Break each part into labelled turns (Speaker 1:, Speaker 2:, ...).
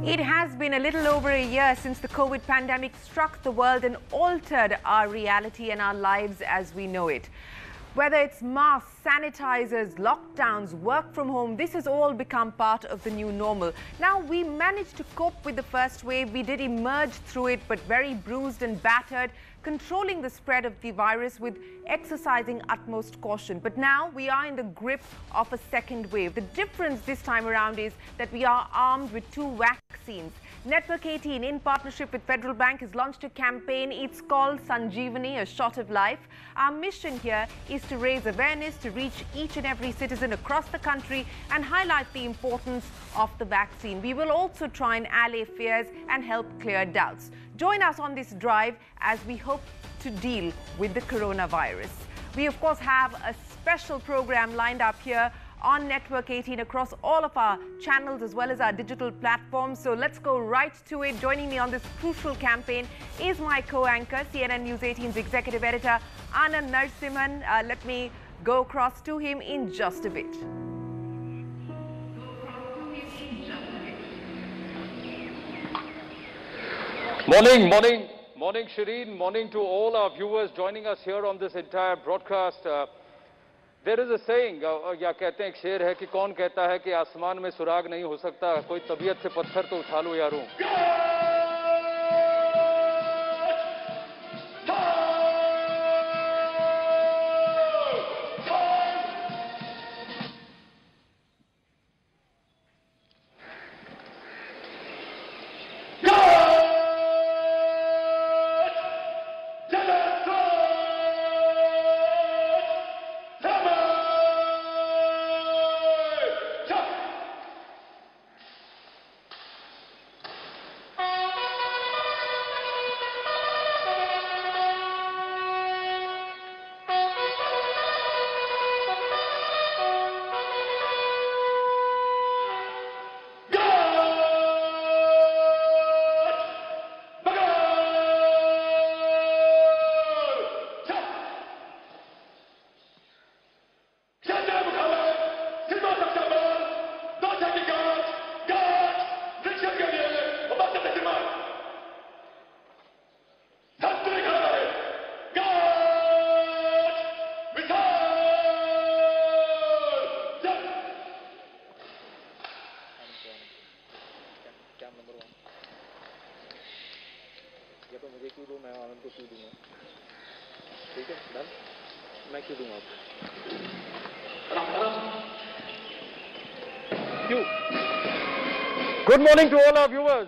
Speaker 1: It has been a little over a year since the COVID pandemic struck the world and altered our reality and our lives as we know it. Whether it's masks, sanitizers, lockdowns, work from home, this has all become part of the new normal. Now, we managed to cope with the first wave. We did emerge through it, but very bruised and battered, controlling the spread of the virus with exercising utmost caution. But now we are in the grip of a second wave. The difference this time around is that we are armed with 2 vaccines. Network 18, in partnership with Federal Bank, has launched a campaign. It's called Sanjeevani, a shot of life. Our mission here is to raise awareness, to reach each and every citizen across the country and highlight the importance of the vaccine. We will also try and allay fears and help clear doubts. Join us on this drive as we hope to deal with the coronavirus. We, of course, have a special program lined up here on Network 18 across all of our channels as well as our digital platforms. So let's go right to it. Joining me on this crucial campaign is my co-anchor, CNN News 18's executive editor, Anand Narasimhan. Let me go across to him in just a bit.
Speaker 2: Morning, Shireen. Morning to all our viewers joining us here on this entire broadcast. There is a saying, या कहते हैं एक शेर है कि कौन कहता है कि आसमान में सुराग नहीं हो सकता, कोई तबीयत से पत्थर तो उठा लो यारों। Good morning to all our viewers.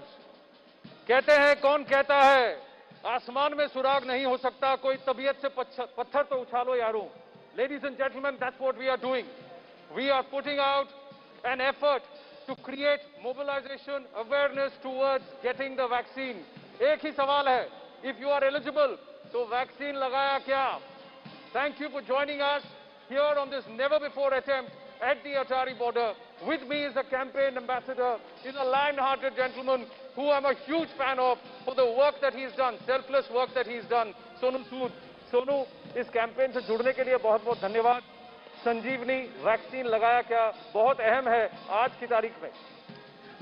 Speaker 2: कहते हैं कौन कहता है आसमान में सुराग नहीं हो सकता, कोई तबीयत से पत्थर तो उछालो यारों. Ladies and gentlemen, that's what we are doing. We are putting out an effort to create mobilization, awareness towards getting the vaccine. एक ही सवाल है, if you are eligible, तो vaccine लगाया क्या? Thank you for joining us here on this never before attempt at the Atari border. With me is a campaign ambassador. He's a lion-hearted gentleman who I'm a huge fan of for the work that he's done, selfless work that he's done. Sonu Sood. Sonu, इस campaign से जुड़ने के लिए बहुत-बहुत धन्यवाद. संजीवनी vaccine लगाया क्या बहुत अहम है आज की तारीख में.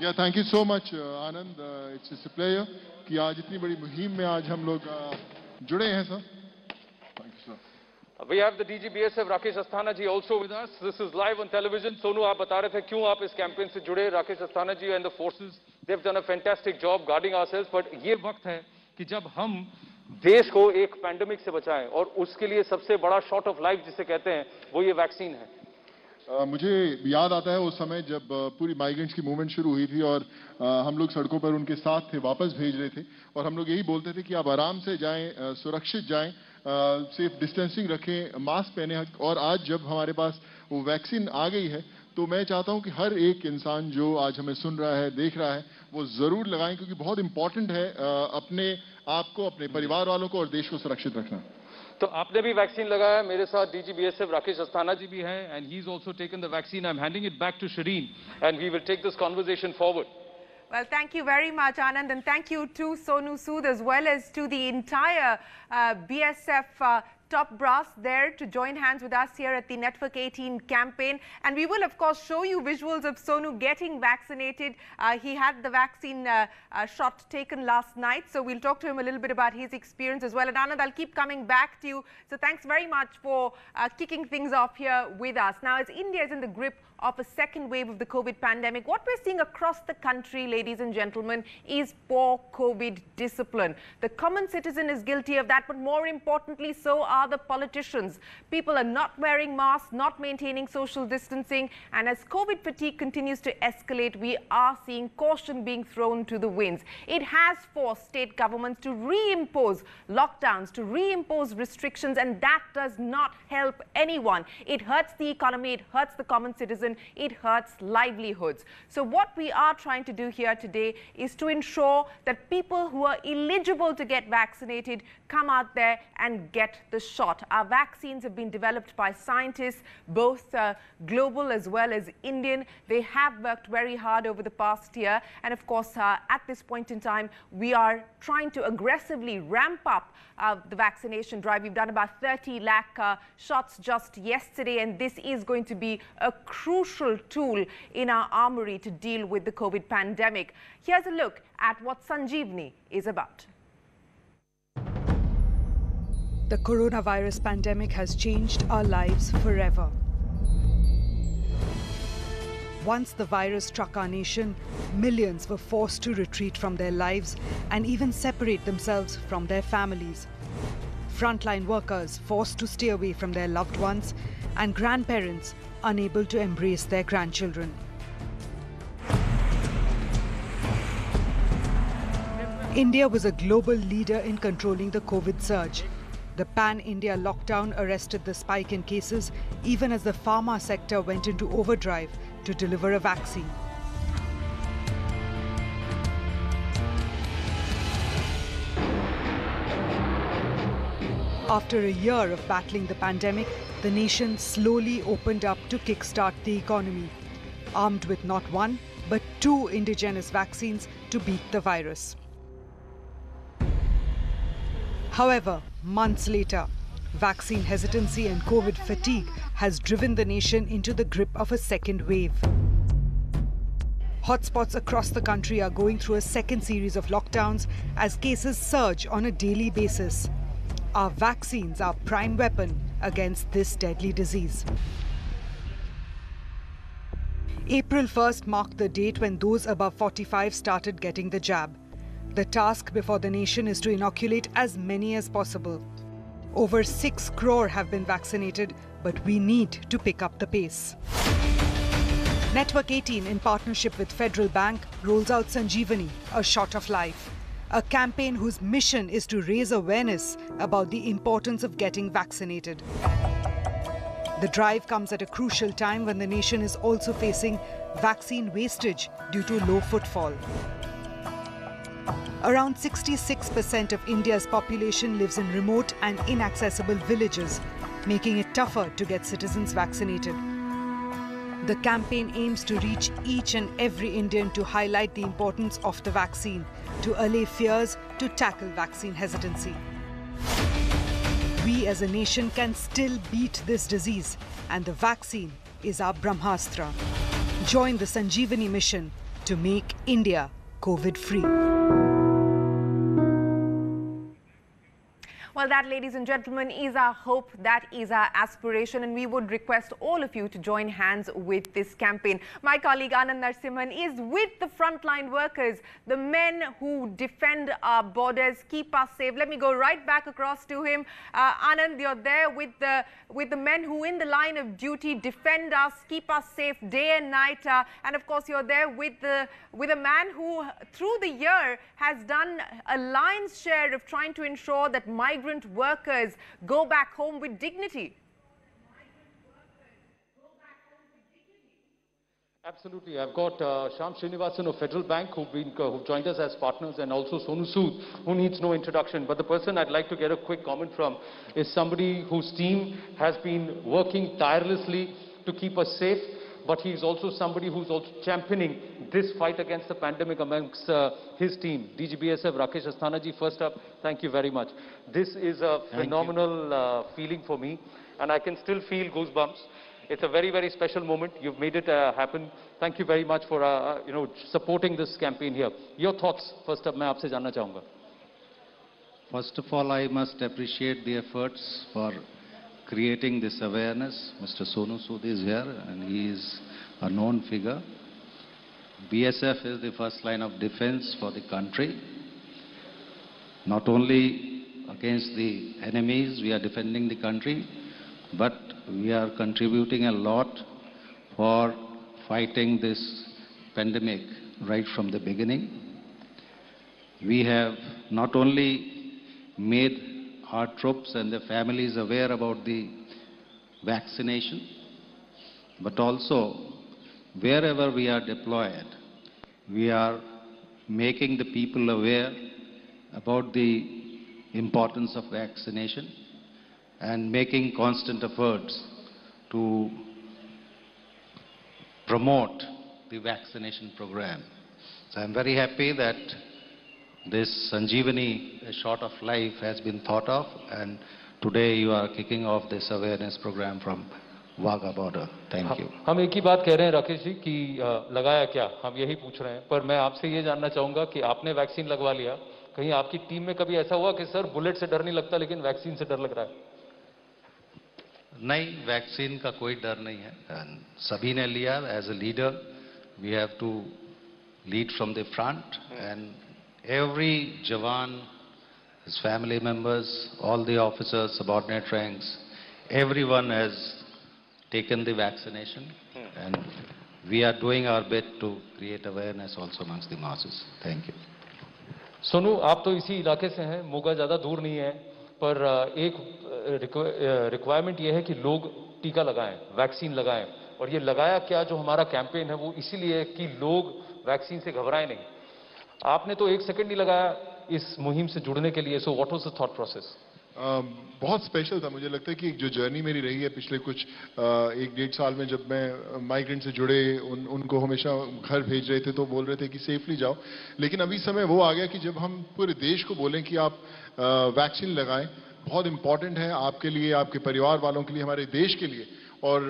Speaker 3: Yeah, thank you so much, Anand. It's a pleasure कि आज इतनी बड़ी मुहिम में आज हम लोग जुड़े हैं sir. Thank you, sir.
Speaker 2: We have the DG BSF Rakesh Asthana ji also with us. This is live on television. Sonu, आप बता रहे थे क्यों आप इस कैंपेन से जुड़े. Rakesh Asthana ji and the forces, they've done a fantastic job guarding ourselves. But ये वक्त है कि जब हम देश को एक पैंडेमिक से बचाएं और उसके लिए सबसे बड़ा शॉट ऑफ लाइफ जिसे कहते हैं वो ये वैक्सीन है.
Speaker 3: मुझे याद आता है उस समय जब पूरी माइग्रेंट्स की मूवमेंट शुरू हुई थी और हम लोग सड़कों पर उनके साथ थे, वापस भेज रहे थे और हम लोग यही बोलते थे कि आप आराम से जाएं, सुरक्षित जाएं, सेफ डिस्टेंसिंग रखें, मास्क पहने. और आज जब हमारे पास वो वैक्सीन आ गई है तो मैं चाहता हूं कि हर एक इंसान जो आज हमें सुन रहा है, देख रहा है, वो जरूर लगाएं क्योंकि बहुत इंपॉर्टेंट है अपने आप को, अपने परिवार वालों को और देश को सुरक्षित रखना.
Speaker 2: तो आपने भी वैक्सीन लगाया. मेरे साथ डीजी बीएसएफ राकेश अस्थाना जी भी हैं and he is also taken the vaccine. I am handing it back to Shireen and we will take this conversation forward.
Speaker 1: Well, thank you very much, Anand, and thank you to Sonu Sood as well as to the entire BSF top brass there to join hands with us here at the Network 18 campaign. And we will, of course, show you visuals of Sonu getting vaccinated. He had the vaccine shot taken last night. So we'll talk to him a little bit about his experience as well. And Anand, I'll keep coming back to you. So thanks very much for kicking things off here with us. Now, as India is in the grip of a second wave of the COVID pandemic, what we're seeing across the country, ladies and gentlemen, is poor COVID discipline. The common citizen is guilty of that, but more importantly, so are the politicians. People are not wearing masks, not maintaining social distancing, and as COVID fatigue continues to escalate, we are seeing caution being thrown to the winds. It has forced state governments to reimpose lockdowns, to reimpose restrictions, and that does not help anyone. It hurts the economy, it hurts the common citizen, it hurts livelihoods. So what we are trying to do here today is to ensure that people who are eligible to get vaccinated come out there and get the shot. Our vaccines have been developed by scientists, both global as well as Indian. They have worked very hard over the past year. And of course, at this point in time, we are trying to aggressively ramp up the vaccination drive. We've done about 30 lakh shots just yesterday, and this is going to be a crucial tool in our armory to deal with the COVID pandemic. Here's a look at what Sanjeevani is about.
Speaker 4: The coronavirus pandemic has changed our lives forever. Once the virus struck our nation, millions were forced to retreat from their lives and even separate themselves from their families. Frontline workers forced to stay away from their loved ones, and grandparents unable to embrace their grandchildren. India was a global leader in controlling the COVID surge. The pan-India lockdown arrested the spike in cases even as the pharma sector went into overdrive to deliver a vaccine. After a year of battling the pandemic, the nation slowly opened up to kickstart the economy, armed with not one, but 2 indigenous vaccines to beat the virus. However, months later, vaccine hesitancy and COVID fatigue has driven the nation into the grip of a second wave. Hotspots across the country are going through a second series of lockdowns as cases surge on a daily basis. Our vaccines are prime weapon against this deadly disease. April 1st marked the date when those above 45 started getting the jab. The task before the nation is to inoculate as many as possible. Over 6 crore have been vaccinated, but we need to pick up the pace. Network 18, in partnership with Federal Bank, rolls out Sanjeevani, a shot of life. A campaign whose mission is to raise awareness about the importance of getting vaccinated. The drive comes at a crucial time when the nation is also facing vaccine wastage due to low footfall. Around 66% of India's population lives in remote and inaccessible villages, making it tougher to get citizens vaccinated. The campaign aims to reach each and every Indian to highlight the importance of the vaccine, to allay fears, to tackle vaccine hesitancy. We as a nation can still beat this disease, and the vaccine is our Brahmastra. Join the Sanjeevani mission to make India COVID-free.
Speaker 1: Well, that, ladies and gentlemen, is our hope, that is our aspiration, and we would request all of you to join hands with this campaign. My colleague Anand Narasimhan is with the frontline workers, the men who defend our borders, keep us safe. Let me go right back across to him. Anand, you're there with the men who in the line of duty defend us, keep us safe day and night. And of course, you're there with a man who through the year has done a lion's share of trying to ensure that migrant workers go back home with dignity.
Speaker 2: Absolutely. I've got Shyam Srinivasan of Federal Bank who've joined us as partners, and also Sonu Sood, who needs no introduction. But the person I'd like to get a quick comment from is somebody whose team has been working tirelessly to keep us safe. but he is also somebody who's also championing this fight against the pandemic amongst his team. DGBSF Rakesh Asthana ji, first up, thank you very much. This is a phenomenal feeling for me, and I can still feel goosebumps. It's a very, very special moment. You've made it happen. Thank you very much for supporting this campaign here. Your thoughts, first up, मैं आपसे जानना चाहूँगा.
Speaker 5: First of all, I must appreciate the efforts for creating this awareness. Mr. Sonu Sood is here and he is a known figure. BSF is the first line of defense for the country. Not only against the enemies we are defending the country, but we are contributing a lot for fighting this pandemic right from the beginning. We have not only made our troops and their families aware about the vaccination, but also wherever we are deployed, we are making the people aware about the importance of vaccination and making constant efforts to promote the vaccination program. So I'm very happy that this Sanjeevani, a shot of life, has been thought of, and today you are kicking off this awareness program from Wagah border. Thank you.
Speaker 2: हम एक ही बात कह रहे हैं राकेश जी कि लगाया क्या, हम यही पूछ रहे हैं, पर मैं आपसे ये जानना चाहूँगा कि आपने वैक्सीन लगवा लिया, कहीं आपकी टीम में कभी ऐसा हुआ कि सर बुलेट से डर नहीं लगता लेकिन वैक्सीन से डर लग रहा है?
Speaker 5: नहीं, वैक्सीन का कोई डर नहीं है, सभी ने लिया. As a leader we have to lead from the front, and every Jawan, his family members, all the officers, subordinate ranks, everyone has taken the vaccination, and we are doing our bit to create awareness also amongst the masses. Thank you.
Speaker 2: Sonu, आप तो इसी इलाके से हैं, मोगा ज़्यादा दूर नहीं है, पर एक रिक्वायरमेंट ये है कि लोग टीका लगाएं, वैक्सीन लगाएं, और ये लगाया क्या जो हमारा कैंपेन है वो इसीलिए कि लोग वैक्सीन से घबराएं नहीं. आपने तो एक सेकंड नहीं लगाया इस मुहिम से जुड़ने के लिए, so what was the thought process?
Speaker 3: बहुत स्पेशल था. मुझे लगता है कि जो जर्नी मेरी रही है पिछले कुछ 1-1.5 साल में, जब मैं माइग्रेंट से जुड़े उनको हमेशा घर भेज रहे थे तो बोल रहे थे कि सेफली जाओ, लेकिन अभी समय वो आ गया कि जब हम पूरे देश को बोलें कि आप वैक्सीन लगाएं, बहुत इंपॉर्टेंट है आपके लिए, आपके परिवार वालों के लिए, हमारे देश के लिए. और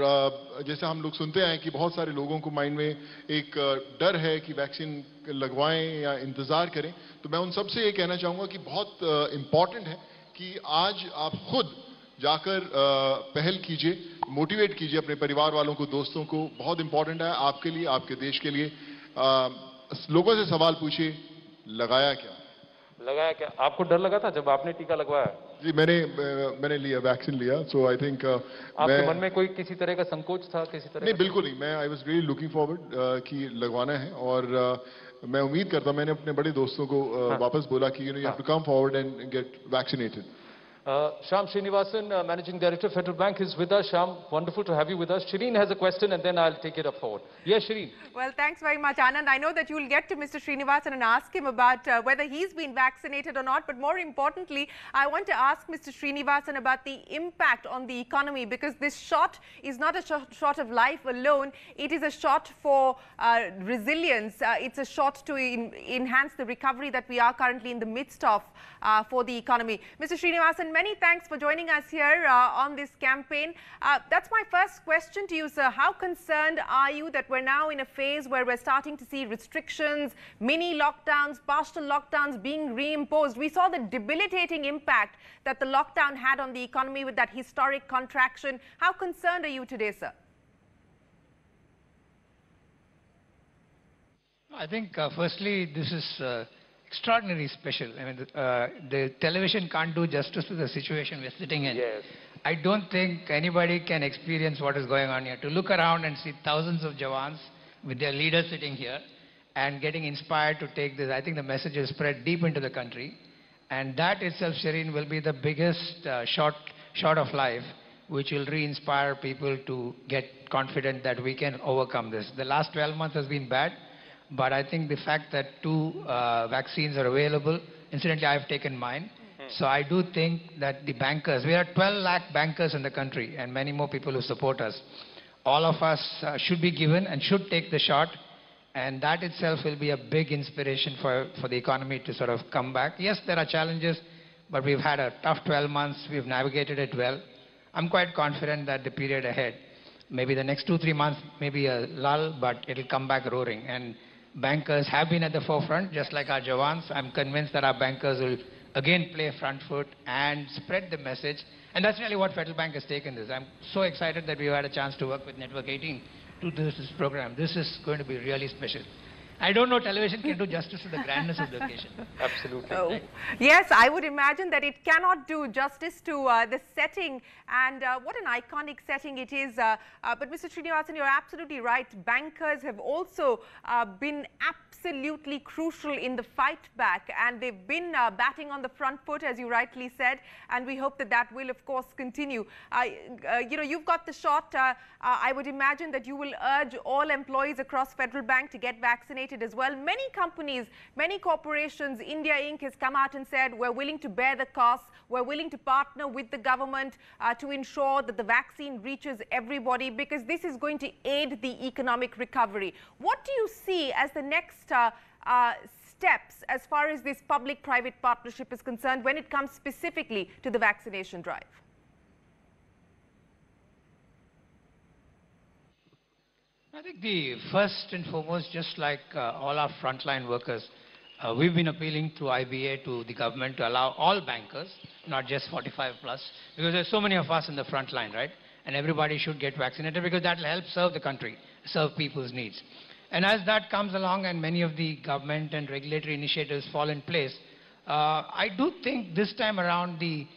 Speaker 3: जैसे हम लोग सुनते हैं कि बहुत सारे लोगों को माइंड में एक डर है कि वैक्सीन लगवाएं या इंतज़ार करें, तो मैं उन सब से ये कहना चाहूँगा कि बहुत इम्पॉर्टेंट है कि आज आप खुद जाकर पहल कीजिए, मोटिवेट कीजिए अपने परिवार वालों को, दोस्तों को. बहुत इम्पॉर्टेंट है आपके लिए, आपके देश के लिए. लोगों से सवाल पूछिए, लगाया क्या?
Speaker 2: लगाया क्या? आपको डर लगा था जब आपने टीका लगवाया?
Speaker 3: जी, मैंने लिया, वैक्सीन लिया. सो आई थिंक
Speaker 2: आपके मन में कोई किसी तरह का संकोच था, किसी तरह?
Speaker 3: नहीं, बिल्कुल नहीं. मैं I was really looking forward कि लगवाना है, और मैं उम्मीद करता हूं, मैंने अपने बड़े दोस्तों को वापस बोला कि you have to come forward and get vaccinated.
Speaker 2: Shyam Srinivasan, Managing Director, Federal Bank, is with us. Shyam, wonderful to have you with us. Shireen has a question and then I'll take it up forward. Yes, Shireen.
Speaker 1: Well, thanks very much, Anand. I know that you'll get to Mr. Srinivasan and ask him about whether he's been vaccinated or not. But more importantly, I want to ask Mr. Srinivasan about the impact on the economy, because this shot is not a shot of life alone. It is a shot for resilience. It's a shot to enhance the recovery that we are currently in the midst of for the economy. Mr. Srinivasan, many thanks for joining us here on this campaign. That's my first question to you, sir. How concerned are you that we're now in a phase where we're starting to see restrictions, mini lockdowns, partial lockdowns being reimposed? We saw the debilitating impact that the lockdown had on the economy with that historic contraction. How concerned are you today, sir?
Speaker 6: I think, firstly, this is extraordinarily special. I mean, the television can't do justice to the situation we're sitting in.
Speaker 2: Yes.
Speaker 6: I don't think anybody can experience what is going on here. To look around and see thousands of Jawans with their leaders sitting here and getting inspired to take this, I think the message is spread deep into the country. And that itself, Shireen, will be the biggest shot of life, which will re-inspire people to get confident that we can overcome this. The last 12 months has been bad. But I think the fact that 2 vaccines are available, incidentally, I've taken mine. So I do think that the bankers, we are 12 lakh bankers in the country and many more people who support us. all of us should be given and should take the shot. And that itself will be a big inspiration for the economy to sort of come back. Yes, there are challenges, but we've had a tough 12 months. We've navigated it well. I'm quite confident that the period ahead, maybe the next 2-3 months, maybe a lull, but it'll come back roaring. And bankers have been at the forefront, just like our Jawans. I'm convinced that our bankers will again play front foot and spread the message. And that's really what Federal Bank has taken this. I'm so excited that we've had a chance to work with Network 18 to do this program. This is going to be really special. I don't know television can do justice to the grandness of the occasion.
Speaker 2: Absolutely.
Speaker 1: Oh. Yes, I would imagine that it cannot do justice to the setting, and what an iconic setting it is. But Mr. Srinivasan, you're absolutely right. Bankers have also been absolutely crucial in the fight back, and they've been batting on the front foot, as you rightly said, and we hope that that will, of course, continue. You know, you've got the shot. I would imagine that you will urge all employees across Federal Bank to get vaccinated as well. Many companies, many corporations, India Inc. has come out and said, we're willing to bear the costs, we're willing to partner with the government to ensure that the vaccine reaches everybody, because this is going to aid the economic recovery. What do you see as the next steps as far as this public-private partnership is concerned when it comes specifically to the vaccination drive?
Speaker 6: I think the first and foremost, just like all our frontline workers, we've been appealing to IBA, to the government, to allow all bankers, not just 45 plus, because there's so many of us in the front line, right? And everybody should get vaccinated because that will help serve the country, serve people's needs. And as that comes along and many of the government and regulatory initiatives fall in place, I do think this time around the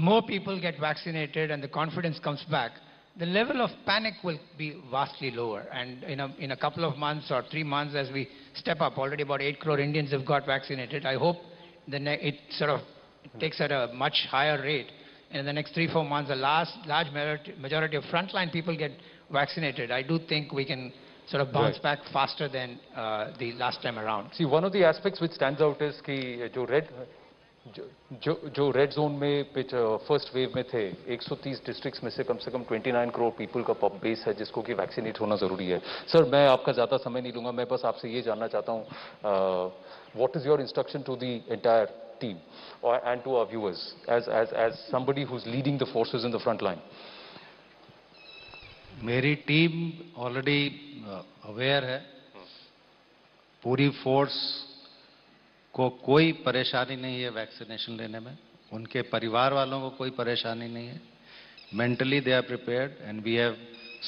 Speaker 6: more people get vaccinated and the confidence comes back, the level of panic will be vastly lower. And in a couple of months or 3 months, as we step up, already about 8 crore Indians have got vaccinated. I hope it sort of takes at a much higher rate. And in the next 3-4 months, a large majority of frontline people get vaccinated. I do think we can sort of bounce back faster than the last time around.
Speaker 2: See, one of the aspects which stands out is कि जो red zone में first wave में थे 130 districts में से कम 29 crore people का pop base है जिसको कि वैक्सीनेट होना जरूरी है. सर, मैं आपका ज़्यादा समय नहीं लूँगा. मैं बस आपसे ये जानना चाहता हूँ, what is your instruction to the entire team and to our viewers as somebody who's leading the forces in the front line?
Speaker 5: मेरी टीम ऑलरेडी अवेयर है. पूरी फोर्स को कोई परेशानी नहीं है वैक्सीनेशन लेने में. उनके परिवार वालों को कोई परेशानी नहीं है. Mentally they are prepared and we have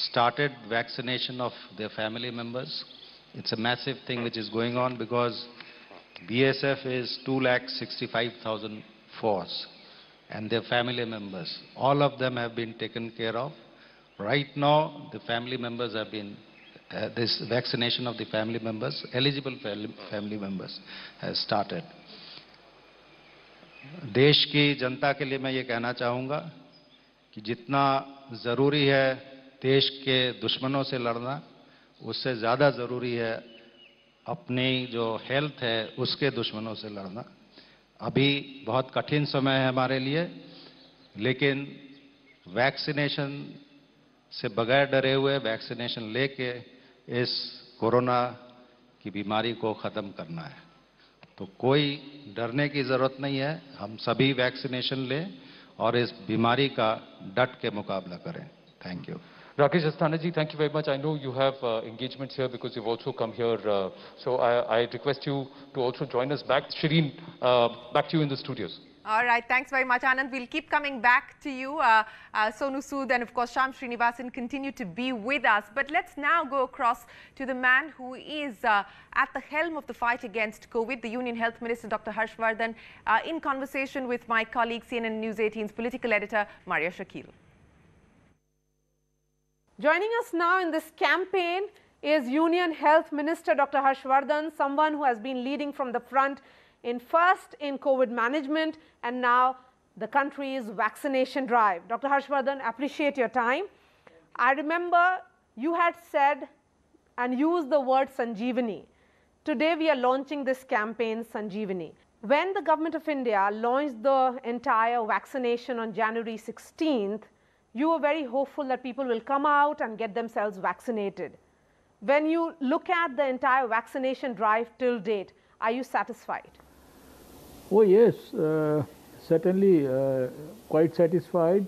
Speaker 5: started vaccination of their family members. It's a massive thing which is going on because BSF is 265,000 force and their family members. All of them have been taken care of. Right now, the family members have been, this vaccination of the family members, eligible family members, has started. देश की जनता के लिए मैं ये कहना चाहूँगा कि जितना ज़रूरी है देश के दुश्मनों से लड़ना, उससे ज़्यादा ज़रूरी है अपनी जो हेल्थ है उसके दुश्मनों से लड़ना. अभी बहुत कठिन समय है हमारे लिए, लेकिन वैक्सीनेशन से बगैर डरे हुए वैक्सीनेशन लेके इस कोरोना की बीमारी को ख़त्म करना है. तो कोई डरने की ज़रूरत नहीं है. हम सभी वैक्सीनेशन लें और इस बीमारी का डट के मुकाबला करें. Thank you.
Speaker 2: Rakesh Asthana ji, thank you very much. I know you have engagements here because you've also come here. So I request you to also join us back. Shireen, back to you in the studios.
Speaker 1: All right. Thanks very much, Anand. We'll keep coming back to you. Sonu Sood and, of course, Shyam Srinivasan continue to be with us. But let's now go across to the man who is at the helm of the fight against COVID, the Union Health Minister, Dr. Harshvardhan, in conversation with my colleague, CNN News 18's political editor, Maria Shakil.
Speaker 7: Joining us now in this campaign is Union Health Minister Dr. Harshvardhan, someone who has been leading from the front first in COVID management and now the country's vaccination drive. Dr. Harshvardhan, appreciate your time. I remember you had said and used the word Sanjeevani. Today we are launching this campaign Sanjeevani. When the Government of India launched the entire vaccination on January 16th, you were very hopeful that people will come out and get themselves vaccinated. When you look at the entire vaccination drive till date, are you satisfied?
Speaker 8: Oh yes, certainly quite satisfied,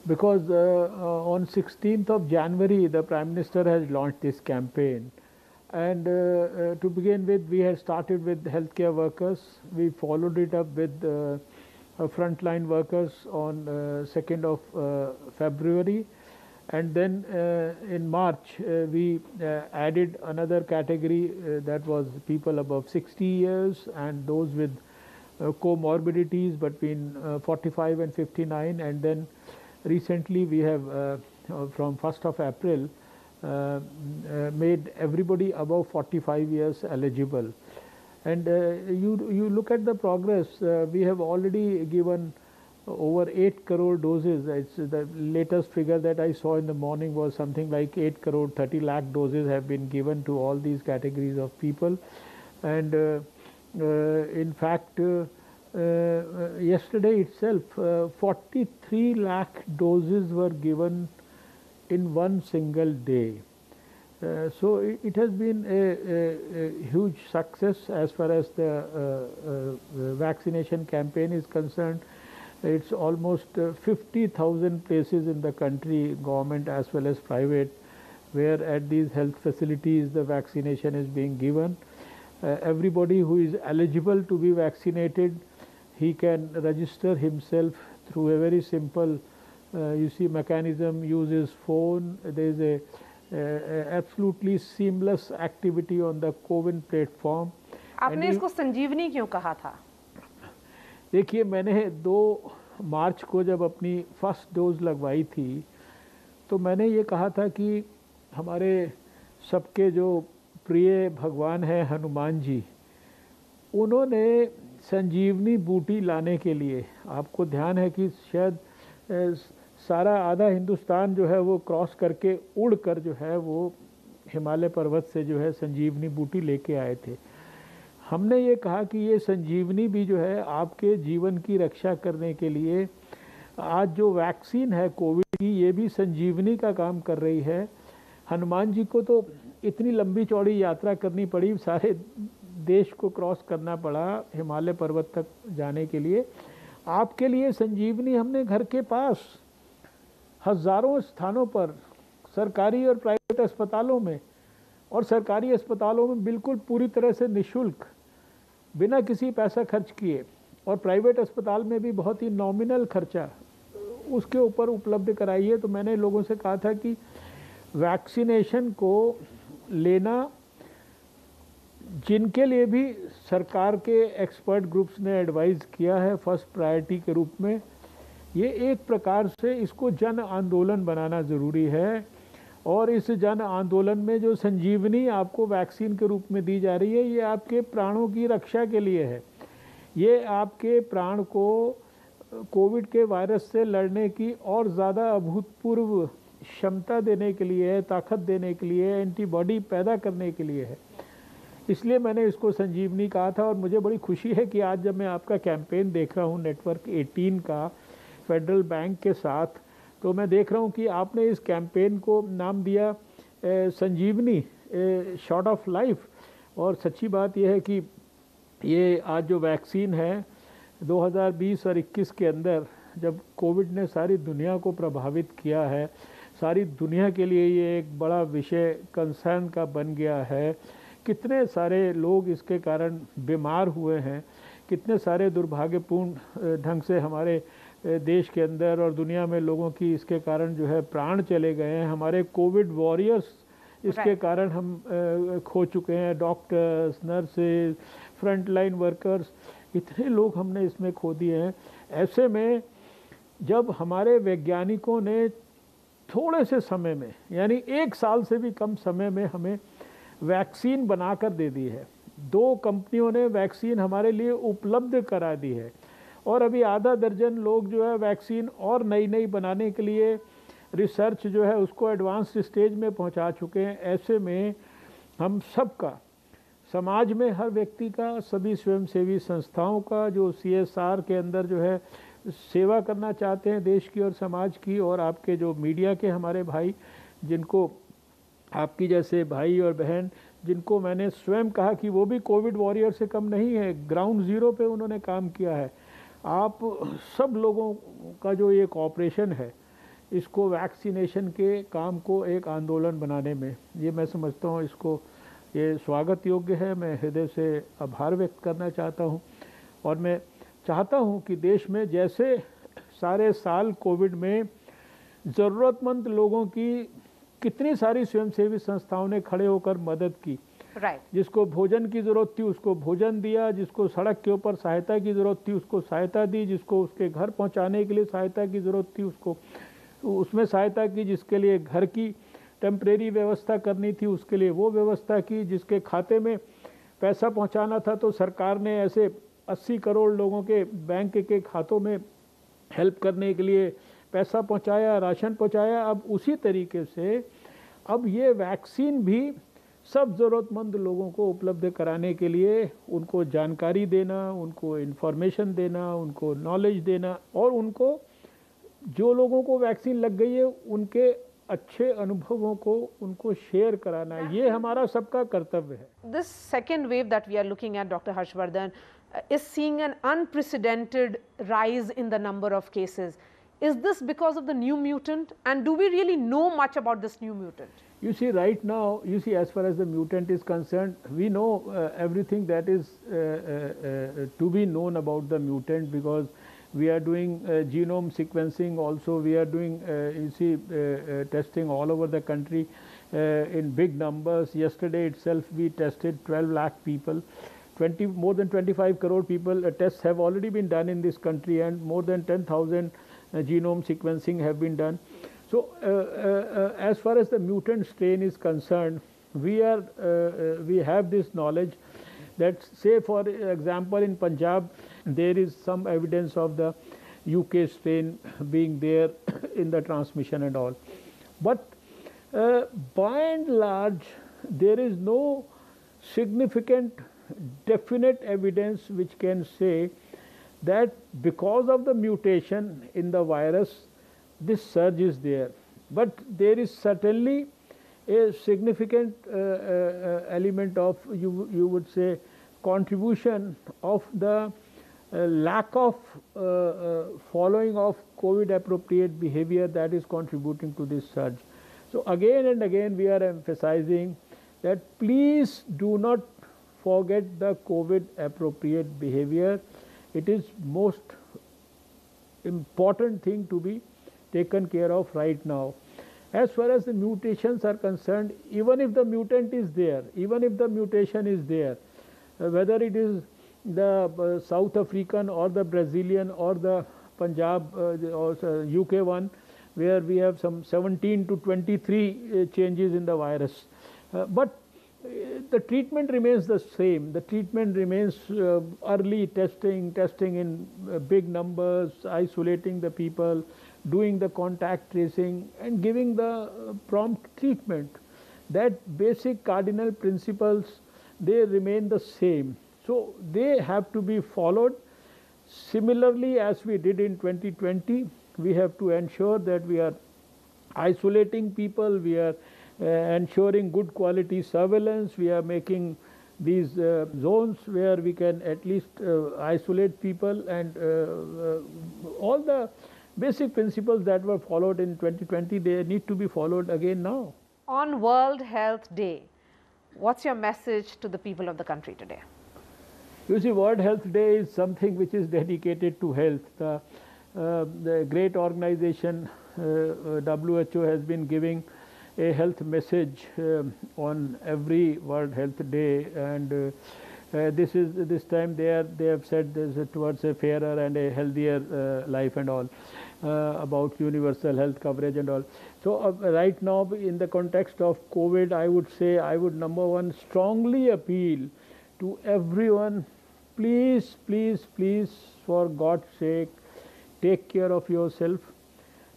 Speaker 8: because on 16th of January the Prime Minister has launched this campaign, and to begin with we had started with healthcare workers. We followed it up with frontline workers on 2nd of February, and then in March we added another category, that was people above 60 years and those with comorbidities between 45 and 59, and then recently we have from 1st of April made everybody above 45 years eligible. And you look at the progress, we have already given over 8 crore doses. It's the latest figure that I saw in the morning was something like 8 crore 30 lakh doses have been given to all these categories of people. And in fact, yesterday itself 43 lakh doses were given in one single day. So it has been a huge success as far as the vaccination campaign is concerned. It's almost 50,000 places in the country, government as well as private, where at these health facilities the vaccination is being given. Everybody who is eligible to be vaccinated, he can register himself through a very simple mechanism, uses phone. There is a absolutely seamless activity on the CoWIN platform.
Speaker 7: आपने इसको संजीवनी क्यों कहा था?
Speaker 8: देखिए, मैंने 2 मार्च को जब अपनी फर्स्ट डोज लगवाई थी तो मैंने ये कहा था कि हमारे सबके जो प्रिय भगवान हैं हनुमान जी, उन्होंने संजीवनी बूटी लाने के लिए, आपको ध्यान है कि शायद सारा आधा हिंदुस्तान जो है वो क्रॉस करके उड़ कर जो है वो हिमालय पर्वत से जो है संजीवनी बूटी लेके आए थे। हमने ये कहा कि ये संजीवनी भी जो है आपके जीवन की रक्षा करने के लिए, आज जो वैक्सीन है कोविड की, ये भी संजीवनी का काम कर रही है। हनुमान जी को तो इतनी लंबी चौड़ी यात्रा करनी पड़ी, सारे देश को क्रॉस करना पड़ा हिमालय पर्वत तक जाने के लिए। आपके लिए संजीवनी हमने घर के पास हज़ारों स्थानों पर, सरकारी और प्राइवेट अस्पतालों में, और सरकारी अस्पतालों में बिल्कुल पूरी तरह से निःशुल्क, बिना किसी पैसा खर्च किए, और प्राइवेट अस्पताल में भी बहुत ही नॉमिनल खर्चा उसके ऊपर उपलब्ध कराई है। तो मैंने लोगों से कहा था कि वैक्सीनेशन को लेना, जिनके लिए भी सरकार के एक्सपर्ट ग्रुप्स ने एडवाइज़ किया है फर्स्ट प्रायोरिटी के रूप में, ये एक प्रकार से इसको जन आंदोलन बनाना ज़रूरी है। और इस जन आंदोलन में जो संजीवनी आपको वैक्सीन के रूप में दी जा रही है, ये आपके प्राणों की रक्षा के लिए है। ये आपके प्राण को कोविड के वायरस से लड़ने की और ज़्यादा अभूतपूर्व क्षमता देने के लिए है, ताकत देने के लिए, एंटीबॉडी पैदा करने के लिए है। इसलिए मैंने इसको संजीवनी कहा था। और मुझे बड़ी खुशी है कि आज जब मैं आपका कैंपेन देख रहा हूँ नेटवर्क 18 का फेडरल बैंक के साथ, तो मैं देख रहा हूँ कि आपने इस कैंपेन को नाम दिया संजीवनी, शॉट ऑफ लाइफ। और सच्ची बात यह है कि ये आज जो वैक्सीन है 2020 और 21 के अंदर, जब कोविड ने सारी दुनिया को प्रभावित किया है, सारी दुनिया के लिए ये एक बड़ा विषय कंसर्न का बन गया है। कितने सारे लोग इसके कारण बीमार हुए हैं, कितने सारे दुर्भाग्यपूर्ण ढंग से हमारे देश के अंदर और दुनिया में लोगों की इसके कारण जो है प्राण चले गए हैं। हमारे कोविड वॉरियर्स इसके कारण हम खो चुके हैं, डॉक्टर्स, नर्सेज, फ्रंटलाइन वर्कर्स, इतने लोग हमने इसमें खो दिए हैं। ऐसे में जब हमारे वैज्ञानिकों ने थोड़े से समय में, यानी 1 साल से भी कम समय में हमें वैक्सीन बनाकर दे दी है, 2 कंपनियों ने वैक्सीन हमारे लिए उपलब्ध करा दी है, और अभी आधा दर्जन लोग जो है वैक्सीन और नई बनाने के लिए रिसर्च जो है उसको एडवांस स्टेज में पहुंचा चुके हैं। ऐसे में हम सबका, समाज में हर व्यक्ति का, सभी स्वयंसेवी संस्थाओं का, जो CSR के अंदर जो है सेवा करना चाहते हैं देश की और समाज की, और आपके जो मीडिया के हमारे भाई, जिनको आपकी जैसे भाई और बहन, जिनको मैंने स्वयं कहा कि वो भी कोविड वॉरियर से कम नहीं है, ग्राउंड ज़ीरो पे उन्होंने काम किया है। आप सब लोगों का जो ये कॉपरेशन है, इसको वैक्सीनेशन के काम को एक आंदोलन बनाने में, ये मैं समझता हूँ इसको ये स्वागत योग्य है। मैं हृदय से आभार व्यक्त करना चाहता हूँ, और मैं चाहता हूँ कि देश में जैसे सारे साल कोविड में ज़रूरतमंद लोगों की कितनी सारी स्वयंसेवी संस्थाओं ने खड़े होकर मदद की, जिसको भोजन की ज़रूरत थी उसको भोजन दिया, जिसको सड़क के ऊपर सहायता की ज़रूरत थी उसको सहायता दी, जिसको उसके घर पहुंचाने के लिए सहायता की ज़रूरत थी उसको उसमें सहायता की, जिसके लिए घर की टेम्परेरी व्यवस्था करनी थी उसके लिए वो व्यवस्था की, जिसके खाते में पैसा पहुंचाना था तो सरकार ने ऐसे 80 करोड़ लोगों के बैंक के खातों में हेल्प करने के लिए पैसा पहुंचाया, राशन पहुंचाया। अब उसी तरीके से अब ये वैक्सीन भी सब ज़रूरतमंद लोगों को उपलब्ध कराने के लिए उनको जानकारी देना, उनको इन्फॉर्मेशन देना, उनको नॉलेज देना, और उनको जो लोगों को वैक्सीन लग गई है उनके अच्छे अनुभवों को उनको शेयर कराना, ये हमारा सबका कर्तव्य है।
Speaker 7: This second wave that we are looking at, Dr. Harshvardhan, is seeing an unprecedented rise in the number of cases. Is this because of the new mutant, and do we really know much about this new mutant?
Speaker 8: You see, right now, you see, as far as the mutant is concerned, we know everything that is to be known about the mutant, because we are doing genome sequencing also. We are doing, you see, testing all over the country in big numbers. Yesterday itself, we tested 12 lakh people. More than 25 crore people tests have already been done in this country, and more than 10,000 genome sequencing have been done. So, as far as the mutant strain is concerned, we have this knowledge that, say for example, in Punjab there is some evidence of the UK strain being there in the transmission and all, but by and large there is no significant definite evidence which can say that because of the mutation in the virus this surge is there. But there is certainly a significant element of, you would say, contribution of the lack of following of COVID appropriate behavior that is contributing to this surge. So again and again we are emphasizing that please do not forget the COVID appropriate behavior. It is most important thing to be taken care of right now. As far as the mutations are concerned, even if the mutant is there, even if the mutation is there, whether it is the South African or the Brazilian or the Punjab or UK one, where we have some 17 to 23 changes in the virus, but the treatment remains the same. The treatment remains early testing in big numbers, isolating the people, doing the contact tracing and giving the prompt treatment. That basic cardinal principles, they remain the same. So they have to be followed. Similarly, as we did in 2020, we have to ensure that we are isolating people, we are ensuring good quality surveillance, we are making these zones where we can at least isolate people, and all the basic principles that were followed in 2020, they need to be followed again now.
Speaker 7: On World Health Day, what's your message to the people of the country today?
Speaker 8: You see, World Health Day is something which is dedicated to health. The great organization WHO has been giving a health message on every World Health Day, and this time they have said this towards a fairer and a healthier life and all, about universal health coverage and all. So right now, in the context of COVID, I would say, I would number one strongly appeal to everyone, please, please, please, for God's sake, take care of yourself.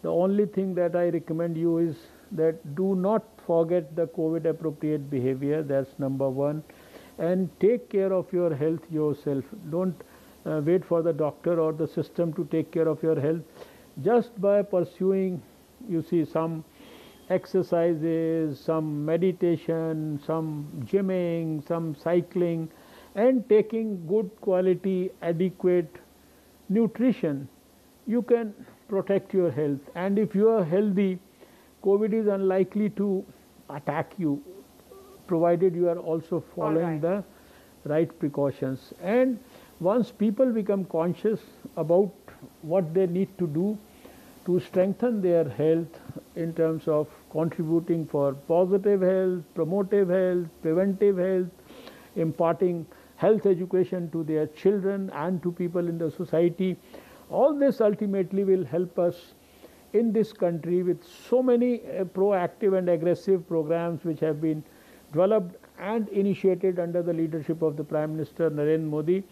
Speaker 8: The only thing that I recommend you is that do not forget the COVID appropriate behavior. That's number one. And take care of your health yourself. Don't wait for the doctor or the system to take care of your health. Just by pursuing, you see, some exercises, some meditation, some gymming, some cycling, and taking good quality, adequate nutrition, you can protect your health. And if you are healthy, COVID is unlikely to attack you, provided you are also following the right precautions. And once people become conscious about what they need to do to strengthen their health in terms of contributing for positive health, promotive health, preventive health, imparting health education to their children and to people in the society, all this ultimately will help us in this country with so many proactive and aggressive programs which have been developed and initiated under the leadership of the Prime Minister Narendra Modi.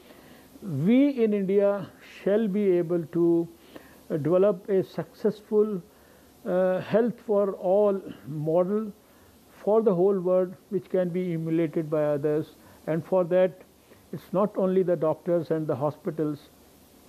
Speaker 8: We in India shall be able to develop a successful health for all model for the whole world, which can be emulated by others. And for that, it's not only the doctors and the hospitals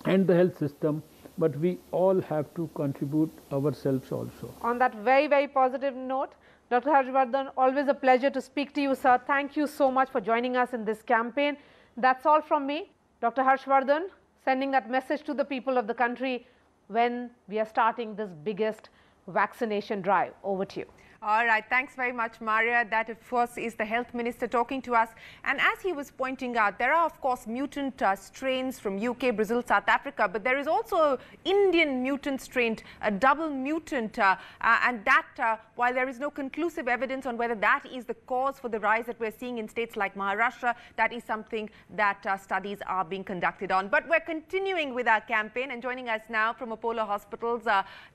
Speaker 8: and the health system, but we all have to contribute ourselves also.
Speaker 7: On that very, very positive note, Dr. Harshvardhan, always a pleasure to speak to you, sir. Thank you so much for joining us in this campaign. That's all from me. Dr. Harshvardhan, sending that message to the people of the country when we are starting this biggest vaccination drive. Over to you.
Speaker 1: All right, thanks very much, Maria. That, of course, is the health minister talking to us. And as he was pointing out, there are, of course, mutant strains from UK, Brazil, South Africa, but there is also Indian mutant strain, a double mutant. And that, while there is no conclusive evidence on whether that is the cause for the rise that we're seeing in states like Maharashtra, that is something that studies are being conducted on. But we're continuing with our campaign, and joining us now from Apollo Hospitals,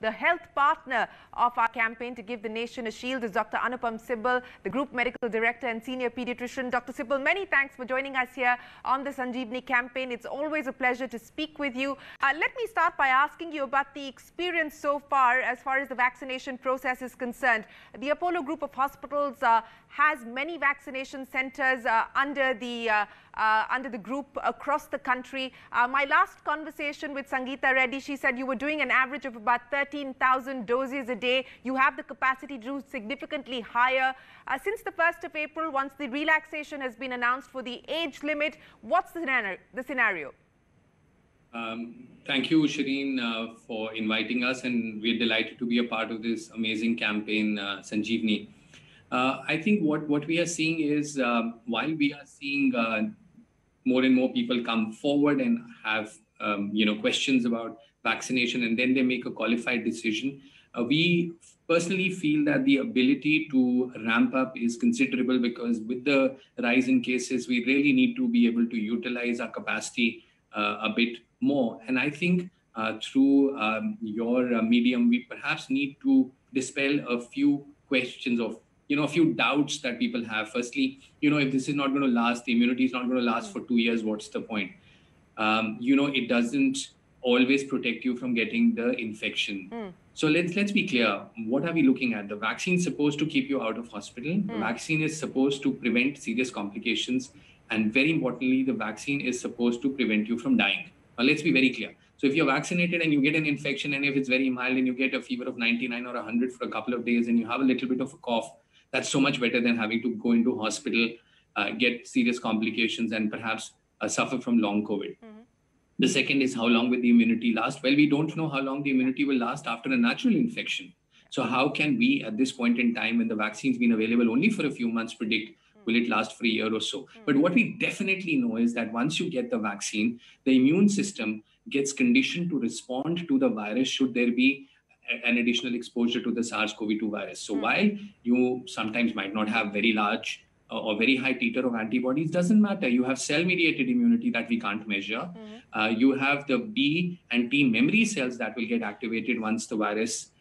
Speaker 1: the health partner of our campaign to give the nation a shield is Dr. Anupam Sibal, the Group Medical Director and Senior Pediatrician. Dr. Sibal, many thanks for joining us here on the Sanjeevani campaign. It's always a pleasure to speak with you. Let me start by asking you about the experience so far as the vaccination process is concerned. The Apollo Group of Hospitals has many vaccination centers under the group across the country. My last conversation with Sangeeta Reddy, she said you were doing an average of about 13,000 doses a day. You have the capacity to do significantly higher. Since the 1st of April, once the relaxation has been announced for the age limit, what's the scenario?
Speaker 9: Thank you, Shireen, for inviting us, and we're delighted to be a part of this amazing campaign, Sanjeevani. I think what we are seeing is, while we are seeing more and more people come forward and have questions about vaccination, and then they make a qualified decision, we personally feel that the ability to ramp up is considerable, because with the rise in cases, we really need to be able to utilize our capacity a bit more. And I think through your medium, we perhaps need to dispel a few questions of a few doubts that people have. Firstly, if this is not going to last, the immunity is not going to last for 2 years, what's the point? It doesn't always protect you from getting the infection. So let's be clear. What are we looking at? The vaccine is supposed to keep you out of hospital. The vaccine is supposed to prevent serious complications. And very importantly, the vaccine is supposed to prevent you from dying. Now, let's be very clear. So if you're vaccinated and you get an infection, and if it's very mild and you get a fever of 99 or 100 for a couple of days and you have a little bit of a cough, that's so much better than having to go into hospital, get serious complications, and perhaps suffer from long COVID. The second is, how long will the immunity last? Well, we don't know how long the immunity will last after a natural infection. So how can we, at this point in time, when the vaccine's been available only for a few months, predict will it last for a year or so? But what we definitely know is that once you get the vaccine, the immune system gets conditioned to respond to the virus should there be an additional exposure to the SARS-CoV-2 virus. So while you sometimes might not have very large or very high titer of antibodies, doesn't matter. You have cell-mediated immunity that we can't measure. You have the B and T memory cells that will get activated once the virus,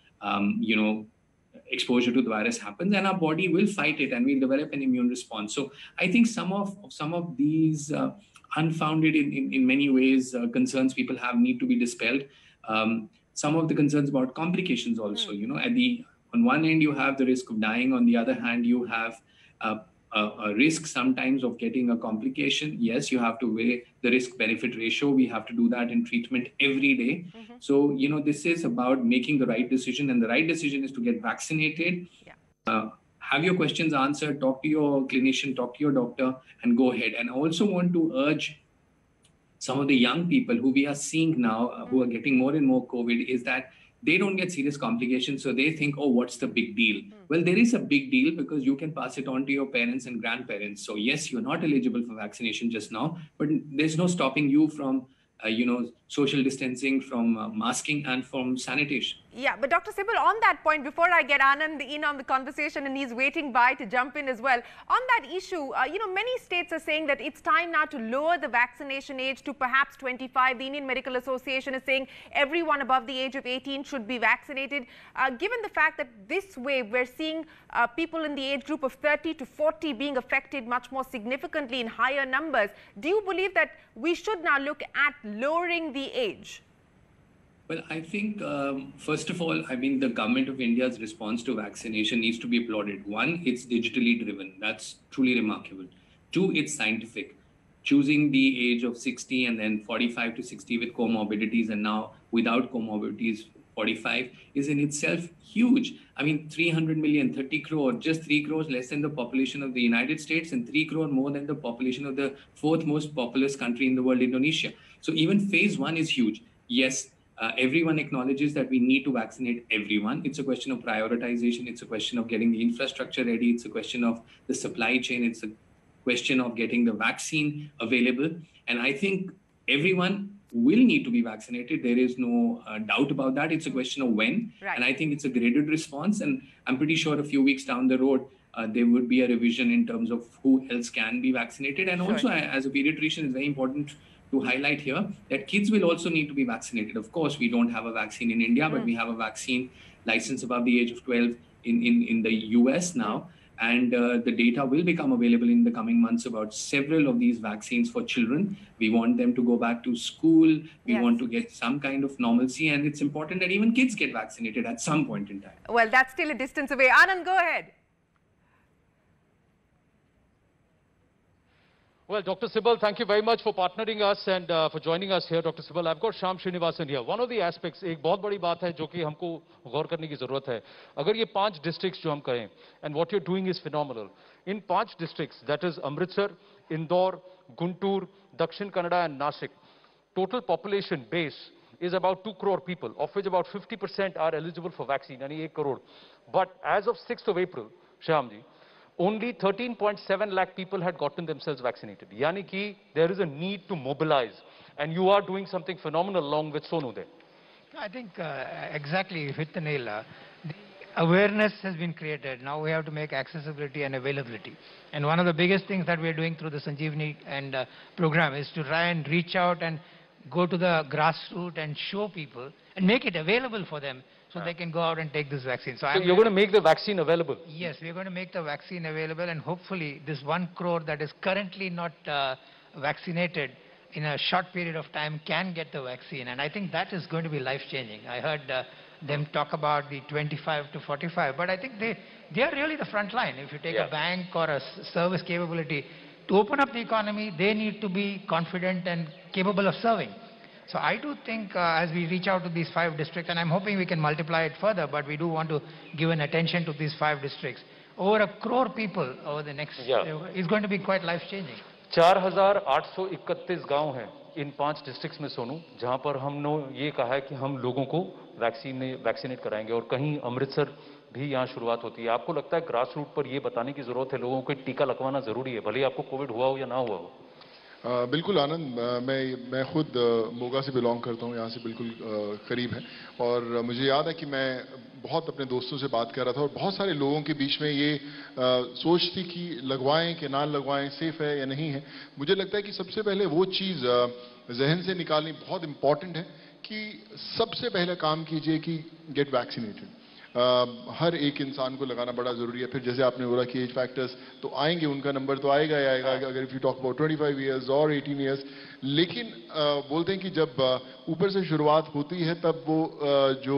Speaker 9: exposure to the virus happens, and our body will fight it and we'll develop an immune response. So I think some of these unfounded in many ways concerns people have need to be dispelled. Some of the concerns about complications also, on one end you have the risk of dying, on the other hand you have a risk sometimes of getting a complication, yes, you have to weigh the risk-benefit ratio. We have to do that in treatment every day. So, you know, this is about making the right decision, and the right decision is to get vaccinated. Have your questions answered, talk to your clinician, talk to your doctor, and go ahead. And I also want to urge some of the young people who we are seeing now, who are getting more and more COVID, is that they don't get serious complications. So they think, oh, what's the big deal? Well, there is a big deal because you can pass it on to your parents and grandparents. So yes, you're not eligible for vaccination just now, but there's no stopping you from, social distancing, from masking, and from sanitation.
Speaker 1: Yeah, but Dr. Sibal, on that point, before I get Anand in on the conversation, and he's waiting by to jump in as well, on that issue, many states are saying that it's time now to lower the vaccination age to perhaps 25. The Indian Medical Association is saying everyone above the age of 18 should be vaccinated. Given the fact that this way we're seeing people in the age group of 30 to 40 being affected much more significantly in higher numbers, do you believe that we should now look at lowering the age?
Speaker 9: Well, I think, first of all, the government of India's response to vaccination needs to be applauded. One, it's digitally driven. That's truly remarkable. Two, it's scientific. Choosing the age of 60 and then 45 to 60 with comorbidities, and now without comorbidities, 45, is in itself huge. 300 million, 30 crore, just 3 crores less than the population of the United States, and 3 crore more than the population of the fourth most populous country in the world, Indonesia. So even phase one is huge. Yes, everyone acknowledges that we need to vaccinate everyone. It's a question of prioritization. It's a question of getting the infrastructure ready. It's a question of the supply chain. It's a question of getting the vaccine available. And I think everyone will need to be vaccinated. There is no doubt about that. It's a question of when. Right. And I think it's a graded response. And I'm pretty sure a few weeks down the road, there would be a revision in terms of who else can be vaccinated. And also, as a pediatrician, it's very important to highlight here that kids will also need to be vaccinated. Of course, we don't have a vaccine in India, but we have a vaccine license above the age of 12 in the US now. And the data will become available in the coming months about several of these vaccines for children. We want them to go back to school. We want to get some kind of normalcy. And it's important that even kids get vaccinated at some point in time.
Speaker 1: Well, that's still a distance away. Anand, go ahead.
Speaker 2: Well, Dr. Sibal, thank you very much for partnering us and for joining us here, Dr. Sibal. I've got Shyam Srinivasan here. One of the aspects, एक बहुत बड़ी बात है जो कि हमको गौर करने की जरूरत है. अगर ये 5 districts जो हम करें, and what you're doing is phenomenal. In 5 districts, that is Amritsar, Indore, Guntur, Dakshin Kannada and Nashik, total population base is about 2 crore people, of which about 50% are eligible for vaccine, यानी 1 crore. But as of 6th of April, Shyam ji, only 13.7 lakh people had gotten themselves vaccinated. Yani ki there is a need to mobilize, and you are doing something phenomenal along with Sonu there.
Speaker 6: I think exactly, you hit the nail. The awareness has been created. Now we have to make accessibility and availability. And one of the biggest things that we are doing through the Sanjeevani and program is to try and reach out and go to the grassroots and show people and make it available for them, so they can go out and take this vaccine.
Speaker 2: So you're going to make the vaccine available?
Speaker 6: Yes, we're going to make the vaccine available, and hopefully this 1 crore that is currently not vaccinated in a short period of time can get the vaccine. And I think that is going to be life-changing. I heard them talk about the 25 to 45, but I think they are really the front line. If you take a bank or a service capability, to open up the economy, they need to be confident and capable of serving. So I do think as we reach out to these 5 districts, and I'm hoping we can multiply it further, but we do want to give an attention to these 5 districts. Over 1 crore people over the next, is going to be quite life-changing.
Speaker 2: 4,831 गांव हैं इन 5 districts में सोनू, जहां पर हमने ये कहा है कि हम लोगों को वैक्सीनेट कराएंगे, और कहीं अमृतसर भी यहाँ शुरुआत होती है. आपको लगता है ग्रास रूट पर ये बताने की जरूरत है लोगों को टीका लगवाना जरूरी है, भले आपको कोविड हुआ हो या ना हुआ हो?
Speaker 3: बिल्कुल आनंद, मैं खुद मोगा से बिलोंग करता हूँ, यहाँ से बिल्कुल करीब है, और मुझे याद है कि मैं बहुत अपने दोस्तों से बात कर रहा था, और बहुत सारे लोगों के बीच में ये सोच थी कि लगवाएं कि ना लगवाएं, सेफ है या नहीं है. मुझे लगता है कि सबसे पहले वो चीज़ जहन से निकालनी बहुत इम्पॉर्टेंट है कि सबसे पहले काम कीजिए कि गेट वैक्सीनेटेड. हर एक इंसान को लगाना बड़ा ज़रूरी है. फिर जैसे आपने बोला कि एज फैक्टर्स तो आएंगे, उनका नंबर तो आएगा ही आएगा, अगर if you talk about 25 years और 18 ईयर्स. लेकिन बोलते हैं कि जब ऊपर से शुरुआत होती है तब वो जो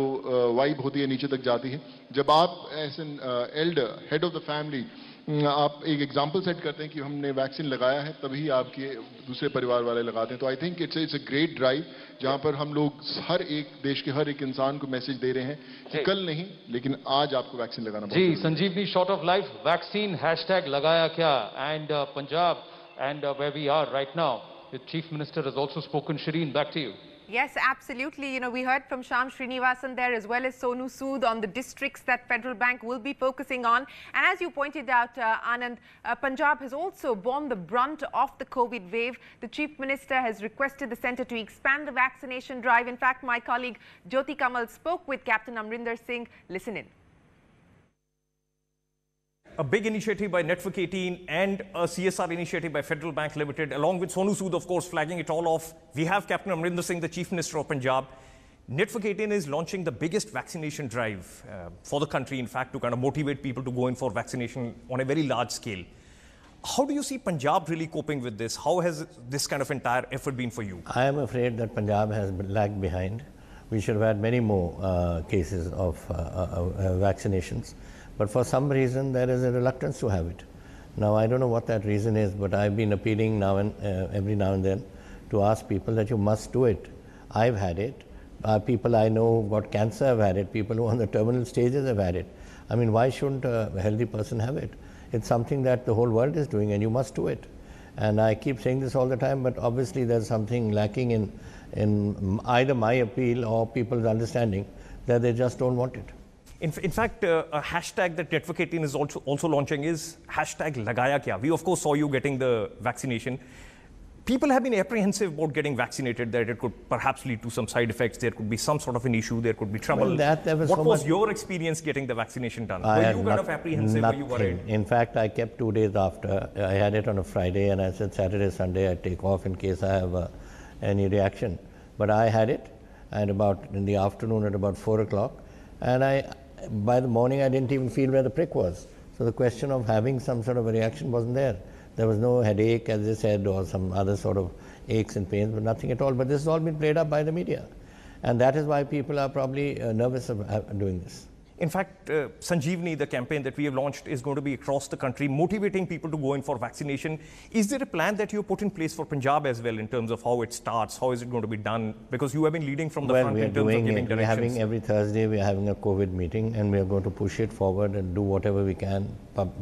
Speaker 3: वाइब होती है नीचे तक जाती है. जब आप as an elder, head of the family, आप एक एग्जाम्पल सेट करते हैं कि हमने वैक्सीन लगाया है तभी आपके दूसरे परिवार वाले लगाते हैं। तो I think it's a great drive जहां पर हम लोग हर एक देश के हर एक इंसान को मैसेज दे रहे हैं कि कल नहीं लेकिन आज आपको वैक्सीन लगाना
Speaker 2: जी Sanjeevani shot of life vaccine hashtag लगाया क्या and Punjab and where we are right now the chief minister has also spoken. Shireen, back to you.
Speaker 1: Yes, absolutely. You know, we heard from Shyam Srinivasan there as well as Sonu Sood on the districts that Federal Bank will be focusing on. And as you pointed out, Anand, Punjab has also borne the brunt of the COVID wave. The Chief Minister has requested the centre to expand the vaccination drive. In fact, my colleague Jyoti Kamal spoke with Captain Amrinder Singh. Listen in.
Speaker 10: A big initiative by Network 18 and a CSR initiative by Federal Bank Limited, along with Sonu Sood, of course, flagging it all off. We have Captain Amrinder Singh, the Chief Minister of Punjab. Network 18 is launching the biggest vaccination drive for the country, in fact, to kind of motivate people to go in for vaccination on a very large scale. How do you see Punjab really coping with this? How has this kind of entire effort been for you?
Speaker 11: I am afraid that Punjab has lagged behind. We should have had many more cases of vaccinations. But for some reason, there is a reluctance to have it. Now, I don't know what that reason is, but I've been appealing now and every now and then to ask people that you must do it. I've had it. People I know who got cancer have had it. People who are on the terminal stages have had it. I mean, why shouldn't a healthy person have it? It's something that the whole world is doing, and you must do it. And I keep saying this all the time, but obviously there's something lacking in either my appeal or people's understanding that they just don't want it.
Speaker 10: In fact, a hashtag that Network 18 is also launching is hashtag Lagaya Kya. We, of course, saw you getting the vaccination. People have been apprehensive about getting vaccinated, that it could perhaps lead to some side effects. There could be some sort of an issue. There could be trouble.
Speaker 11: Well,
Speaker 10: what was your experience getting the vaccination done? Were you kind of apprehensive? Were you worried?
Speaker 11: In fact, I kept 2 days after. I had it on a Friday, and I said Saturday, Sunday, I take off in case I have any reaction. But I had it, and in the afternoon at about 4 o'clock, and by the morning, I didn't even feel where the prick was. So the question of having some sort of a reaction wasn't there. There was no headache, as they said, or some other sort of aches and pains, but nothing at all. But this has all been played up by the media. And that is why people are probably nervous of doing this.
Speaker 10: In fact, Sanjeevni, the campaign that we have launched, is going to be across the country, motivating people to go in for vaccination. Is there a plan that you put in place for Punjab as well in terms of how it starts? How is it going to be done? Because you have been leading from the front in terms of giving directions.
Speaker 11: We're having every Thursday, we're having a COVID meeting, and we're going to push it forward and do whatever we can,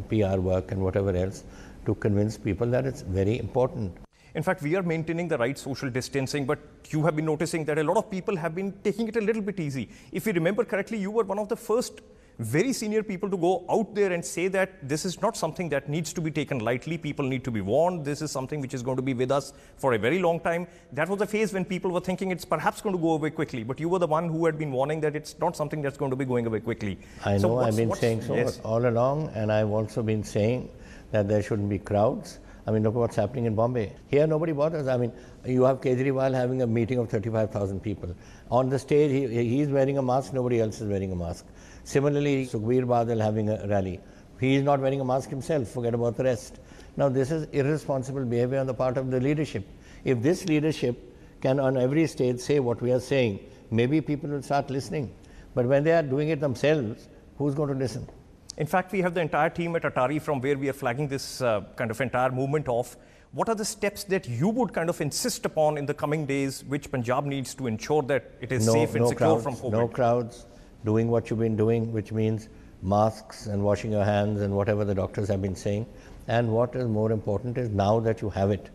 Speaker 11: PR work and whatever else, to convince people that it's very important.
Speaker 10: In fact, we are maintaining the right social distancing, but you have been noticing that a lot of people have been taking it a little bit easy. If you remember correctly, you were one of the first very senior people to go out there and say that this is not something that needs to be taken lightly. People need to be warned. This is something which is going to be with us for a very long time. That was a phase when people were thinking it's perhaps going to go away quickly, but you were the one who had been warning that it's not something that's going to be going away quickly.
Speaker 11: I know, I've been saying so all along, and I've also been saying that there shouldn't be crowds. I mean, look what's happening in Bombay. Here, nobody bothers. I mean, you have Kejriwal having a meeting of 35,000 people. On the stage, he's wearing a mask, nobody else is wearing a mask. Similarly, Sukhbir Badal having a rally. He is not wearing a mask himself, forget about the rest. Now, this is irresponsible behavior on the part of the leadership. If this leadership can on every stage say what we are saying, maybe people will start listening. But when they are doing it themselves, who's going to listen?
Speaker 10: In fact, we have the entire team at Atari from where we are flagging this kind of entire movement off. What are the steps that you would kind of insist upon in the coming days, which Punjab needs to ensure that it is safe and secure from COVID?
Speaker 11: No crowds, doing what you've been doing, which means masks and washing your hands and whatever the doctors have been saying. And what is more important is now that you have it,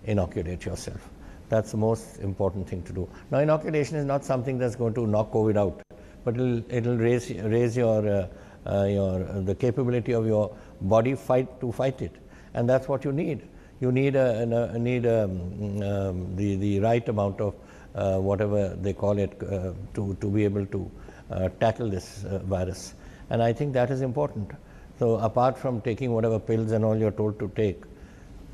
Speaker 11: inoculate yourself. That's the most important thing to do. Now, inoculation is not something that's going to knock COVID out, but it'll raise your the capability of your body to fight it, and that's what you need. You need the right amount of whatever they call it to be able to tackle this virus, and I think that is important. So apart from taking whatever pills and all you're told to take,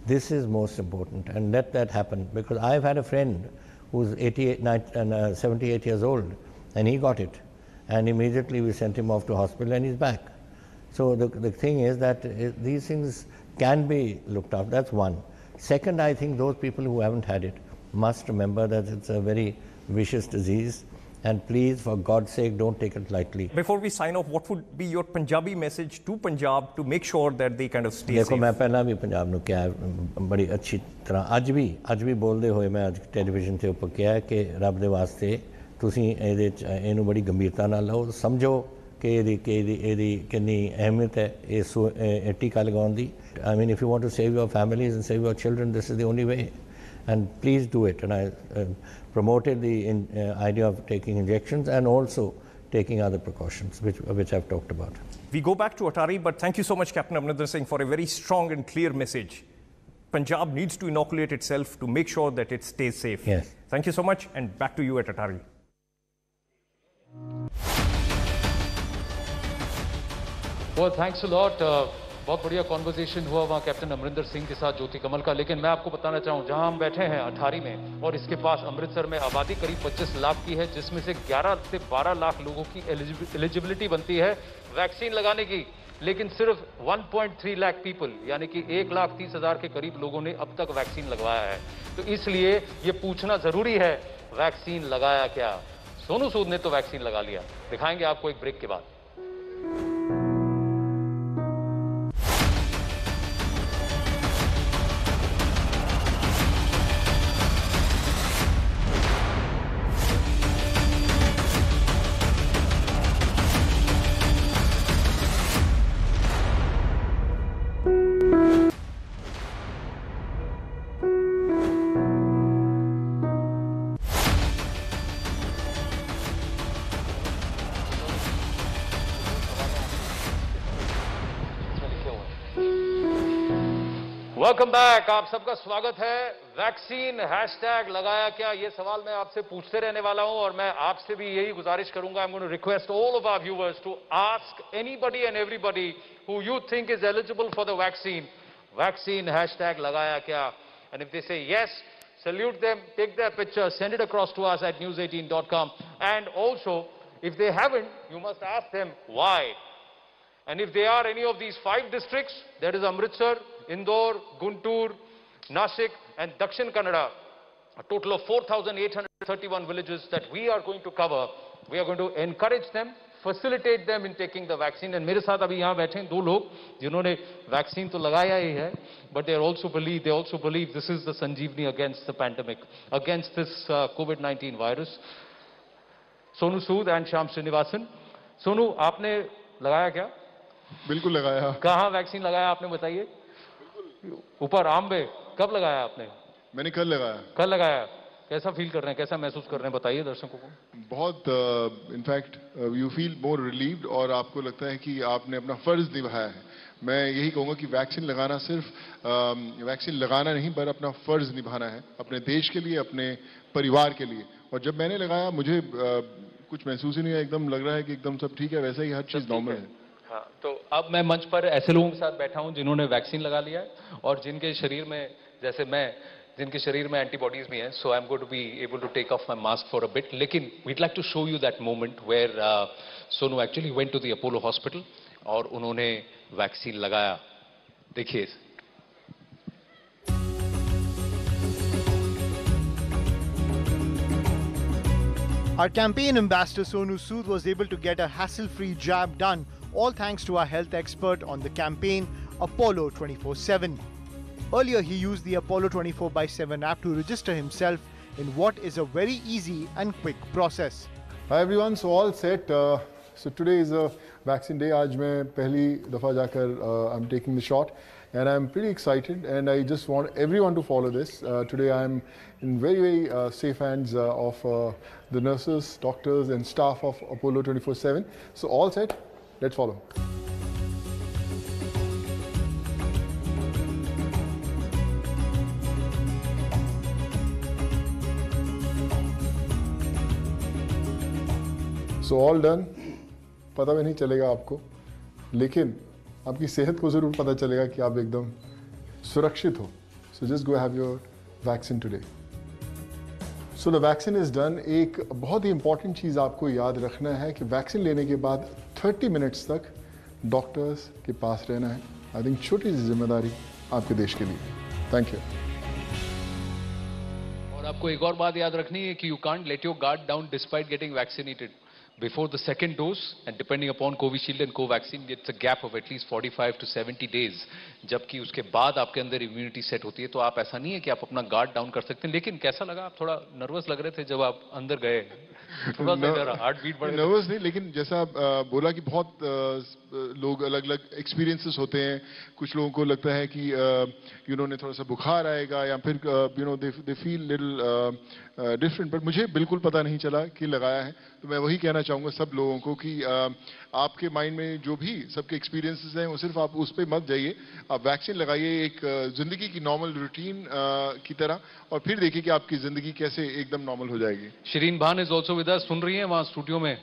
Speaker 11: this is most important, and let that happen. Because I've had a friend who's 78 years old, and he got it. And immediately we sent him off to hospital and he's back. So the thing is that these things can be looked after. That's one. Second, I think those people who haven't had it must remember that it's a very vicious disease, And please, for God's sake, don't take it lightly.
Speaker 10: Before we sign off, what would be your Punjabi message to Punjab to make sure that they kind of stay safe?
Speaker 11: देखो मैं पहला भी पंजाब ਨੂੰ ਕਿਹਾ ਬੜੀ ਅੱਛੀ ਤਰ੍ਹਾਂ ਅੱਜ ਵੀ ਬੋਲਦੇ ਹੋਏ ਮੈਂ ਅੱਜ ਟੈਲੀਵਿਜ਼ਨ ਤੇ ਉੱਪਰ ਕਿਹਾ ਕਿ ਰੱਬ ਦੇ ਵਾਸਤੇ ਤੁਸੀਂ ਇਹਨੂੰ ਬੜੀ ਗੰਭੀਰਤਾ ਨਾਲ ਲਓ ਸਮਝੋ ਕਿ ਇਹਦੀ ਕਿੰਨੀ ਅਹਿਮੀਅਤ ਹੈ ਇਸ ਟੀਕਾ ਲਗਾਉਣ ਦੀ I mean, if you want to save your families and save your children, this is the only way. And please do it. And I promoted the idea of taking injections and also taking other precautions, which I've talked about.
Speaker 10: We go back to Atari, but thank you so much, Captain Amrinder Singh, for a very strong and clear message. Punjab needs to inoculate itself to make sure that it stays safe.
Speaker 11: Yes.
Speaker 10: Thank you so much, and back to you at Atari.
Speaker 2: Well, thanks a lot. बहुत बढ़िया conversation हुआ वहाँ captain Amarinder Singh के साथ ज्योति कमल का। लेकिन मैं आपको बताना चाहूँ, जहाँ हम बैठे हैं अठारी में और इसके पास अमृतसर में आबादी करीब 25 लाख की है, जिसमें से 11 से 12 लाख लोगों की एलिजिबिलिटी बनती है वैक्सीन लगाने की। लेकिन सिर्फ 1.3 लाख पीपल यानी कि 1,30,000 के करीब लोगों ने अब तक वैक्सीन लगवाया है। तो इसलिए ये पूछना जरूरी है, वैक्सीन लगाया क्या? सोनू सूद ने तो वैक्सीन लगा लिया। दिखाएंगे आपको एक ब्रेक के बाद। वेलकम बैक, आप सबका स्वागत है। वैक्सीन हैशटैग लगाया क्या, ये सवाल मैं आपसे पूछते रहने वाला हूं और मैं आपसे भी यही गुजारिश करूंगा। I am going to request all of our viewers to ask anybody and everybody who you think is eligible for the vaccine hashtag लगाया क्या, and if they say yes, salute them, take their picture, send it across to us at news18.com, and also if they haven't, you must ask them why. And if they are any of these 5 districts, that is Amritsar, Indore, Guntur, Nashik and Dakshin Kannada, a total of 4,831 villages that we are going to cover. We are going to encourage them, facilitate them in taking the vaccine. And मेरे साथ अभी यहाँ बैठे हैं 2 लोग जिन्होंने vaccine तो लगाया ही है, but they also believe this is the Sanjeevani against the pandemic, against this COVID-19 virus. Sonu Sood and Shyam Srinivasan. Sonu, आपने लगाया क्या?
Speaker 3: बिल्कुल लगाया।
Speaker 2: कहाँ वैक्सीन लगाया आपने, बताइए? ऊपर आम्बे। कब लगाया आपने?
Speaker 3: मैंने कल लगाया।
Speaker 2: कल लगाया। कैसा फील कर रहे हैं, कैसा महसूस कर रहे हैं, बताइए दर्शकों को।
Speaker 3: बहुत in fact you feel more relieved और आपको लगता है कि आपने अपना फर्ज निभाया है। मैं यही कहूँगा कि वैक्सीन लगाना सिर्फ वैक्सीन लगाना नहीं, पर अपना फर्ज निभाना है अपने देश के लिए, अपने परिवार के लिए। और जब मैंने लगाया मुझे कुछ महसूस ही नहीं है, एकदम लग रहा है कि एकदम सब ठीक है, वैसा ही हर चीज़ नॉर्मल है।
Speaker 2: हाँ, तो अब मैं मंच पर ऐसे लोगों के साथ बैठा हूं जिन्होंने वैक्सीन लगा लिया है और जिनके शरीर में, जैसे मैं, जिनके शरीर में एंटीबॉडीज भी हैं। So I am going to be able to take off my mask for a bit. लेकिन we'd like to show you that moment where Sonu actually went to the Apollo hospital और उन्होंने वैक्सीन लगाया। देखिए।
Speaker 12: Our campaign ambassador Sonu Sood was able to get a hassle-free jab done, all thanks to our health expert on the campaign, Apollo 24/7. Earlier, he used the Apollo 24/7 app to register himself in what is a very easy and quick process.
Speaker 3: Hi everyone, so all set. So today is a vaccine day. आज मैं पहली दफ़ा जाकर I'm taking the shot. And I'm pretty excited, and I just want everyone to follow this. Today I'm in very safe hands of the nurses, doctors and staff of Apollo 24/7. So all set, let's follow. So all done. पता भी नहीं चलेगा आपको, लेकिन आपकी सेहत को ज़रूर पता चलेगा कि आप एकदम सुरक्षित हो। So just go have your vaccine today. So the vaccine is done. एक बहुत ही important चीज़ आपको याद रखना है कि वैक्सीन लेने के बाद 30 मिनट्स तक डॉक्टर्स के पास रहना है। आई थिंक छोटी सी जिम्मेदारी आपके देश के लिए। Thank you.
Speaker 2: और
Speaker 13: आपको एक और बात याद रखनी है कि you can't let your guard down despite getting vaccinated. Before the second dose, and depending upon Covishield and Covaxin, it's a gap of at least 45 to 70 days. जबकि उसके बाद आपके अंदर इम्यूनिटी सेट होती है, तो आप ऐसा नहीं है कि आप अपना गार्ड डाउन कर सकते हैं. लेकिन कैसा लगा, आप थोड़ा नर्वस लग रहे थे जब आप अंदर गए, थोड़ा सा हार्ट बीट बढ़ गया?
Speaker 3: नर्वस नहीं, लेकिन जैसा बोला कि बहुत लोग अलग अलग एक्सपीरियंसेस होते हैं. कुछ लोगों को लगता है कि उन्हें थोड़ा सा बुखार आएगा या फिर they feel little different, but मुझे बिल्कुल पता नहीं चला कि लगाया है. तो मैं वही कहना चाहूँगा सब लोगों को कि आपके माइंड में जो भी सबके एक्सपीरियंसेस हैं वो सिर्फ आप उस पर मत जाइए. आप वैक्सीन लगाइए एक जिंदगी की नॉर्मल रूटीन की तरह, और फिर देखिए कि आपकी जिंदगी कैसे एकदम नॉर्मल हो जाएगी.
Speaker 13: शिरीन भान इज ऑल्सो विद अस. सुन रही हैं वहाँ स्टूडियो में?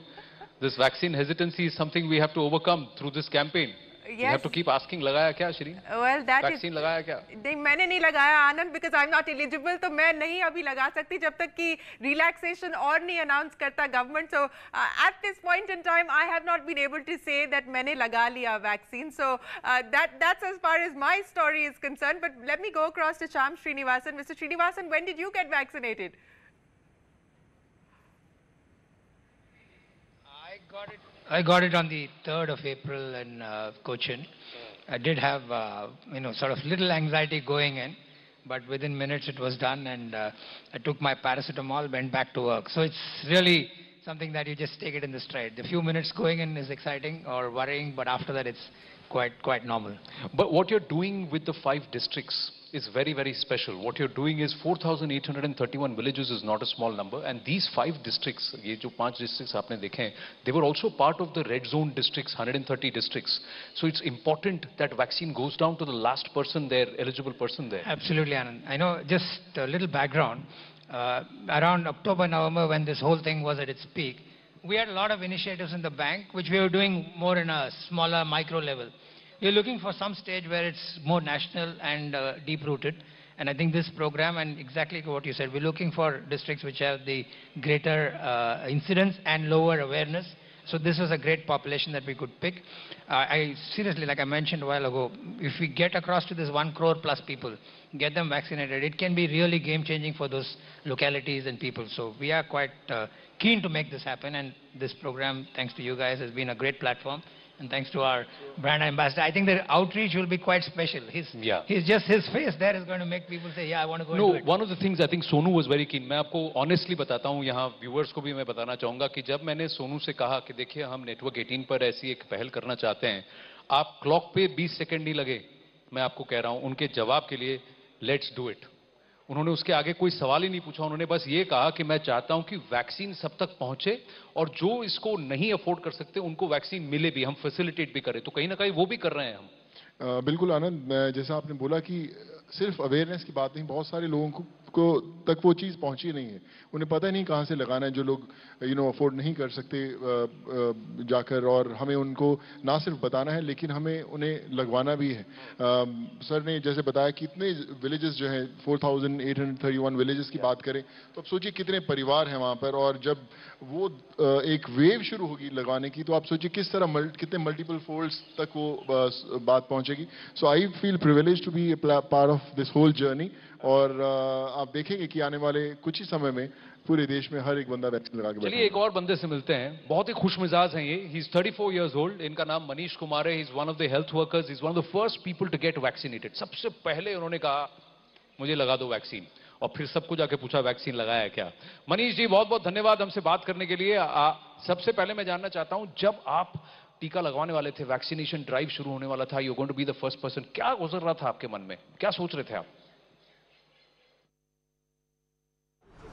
Speaker 13: This vaccine hesitancy is something we have to overcome through this campaign.
Speaker 1: Yes.
Speaker 13: You have to keep asking, लगाया क्या श्री?
Speaker 1: Well, that
Speaker 13: vaccine लगाया क्या?
Speaker 1: नहीं, मैंने नहीं लगाया आनंद, because I'm not eligible, तो मैं नहीं अभी लगा सकती जब तक कि relaxation और नहीं announce करता government. So at this point in time, I have not been able to say that मैंने लगा लिया vaccine. So that's as far as my story is concerned. But let me go across to Shyam Srinivasan. Mr. Srinivasan, when did you get vaccinated?
Speaker 6: I got it on the 3rd of April in Cochin. I did have, sort of little anxiety going in, but within minutes it was done, and I took my paracetamol, went back to work. So it's really something that you just take it in the stride. The few minutes going in is exciting or worrying, but after that it's quite normal.
Speaker 13: But what you're doing with the 5 districts is very, very special. What you're doing is 4,831 villages is not a small number, and these 5 districts, ये जो 5 districts आपने देखे हैं, they were also part of the red zone districts, 130 districts. So it's important that vaccine goes down to the last person there, eligible person there.
Speaker 6: Absolutely, Anand. I know, just a little background. Around October, November, when this whole thing was at its peak, we had a lot of initiatives in the bank, which we were doing more in a smaller micro level. We're looking for some stage where it's more national and deep-rooted. And I think this program, and exactly what you said, we're looking for districts which have the greater incidence and lower awareness. So this was a great population that we could pick. I seriously, like I mentioned a while ago, if we get across to this 1 crore plus people, get them vaccinated, it can be really game-changing for those localities and people. So we are quite keen to make this happen, and this program, thanks to you guys, has been a great platform. And thanks to our brand ambassador, I think the outreach will be quite special. His face there is going to make people say, yeah, I want to go into it.
Speaker 13: One of the things I think Sonu was very keen. मैं आपको honestly बताता हूँ, यहाँ viewers को भी मैं बताना चाहूँगा कि जब मैंने सोनू से कहा कि देखिए हम नेटवर्क 18 पर ऐसी एक पहल करना चाहते हैं, आप क्लॉक पे 20 सेकंड नहीं लगे, मैं आपको कह रहा हूँ, उनके जवाब के लिए लेट्स डू इट. उन्होंने उसके आगे कोई सवाल ही नहीं पूछा. उन्होंने बस ये कहा कि मैं चाहता हूं कि वैक्सीन सब तक पहुंचे, और जो इसको नहीं अफोर्ड कर सकते उनको वैक्सीन मिले भी, हम फैसिलिटेट भी करें. तो कहीं ना कहीं वो भी कर रहे हैं हम.
Speaker 3: बिल्कुल आनंद, जैसा आपने बोला कि सिर्फ अवेयरनेस की बात नहीं, बहुत सारे लोगों को तक वो चीज़ पहुंची नहीं है. उन्हें पता नहीं कहाँ से लगाना है. जो लोग अफोर्ड नहीं कर सकते जाकर, और हमें उनको ना सिर्फ बताना है लेकिन हमें उन्हें लगवाना भी है. सर ने जैसे बताया कि इतने विलेजेस जो हैं, 4,831 विलेजेस की बात करें तो अब सोचिए कितने परिवार हैं वहाँ पर, और जब वो एक वेव शुरू होगी लगवाने की तो आप सोचिए किस तरह कितने मल्टीपल फोल्ड्स तक वो बात पहुँचेगी. So I feel privilege to be part of this whole journey, और आप देखेंगे कि आने वाले कुछ ही समय में पूरे देश में हर एक बंदा वैक्सीन लगा के बैठा.
Speaker 13: चलिए एक और बंदे से मिलते हैं. बहुत ही खुश मिजाज हैं ये. He is 34 years old. इनका नाम मनीष कुमार है. He is one of the health workers. He is one of the first people to get vaccinated. सबसे पहले उन्होंने कहा मुझे लगा दो वैक्सीन, और फिर सबको जाके पूछा वैक्सीन लगाया क्या. मनीष जी बहुत बहुत धन्यवाद हमसे बात करने के लिए. सबसे पहले मैं जानना चाहता हूं, जब आप टीका लगवाने वाले थे, वैक्सीनेशन ड्राइव शुरू होने वाला था, you going to be the first person, क्या गुजर रहा था आपके मन में, क्या सोच रहे थे आप?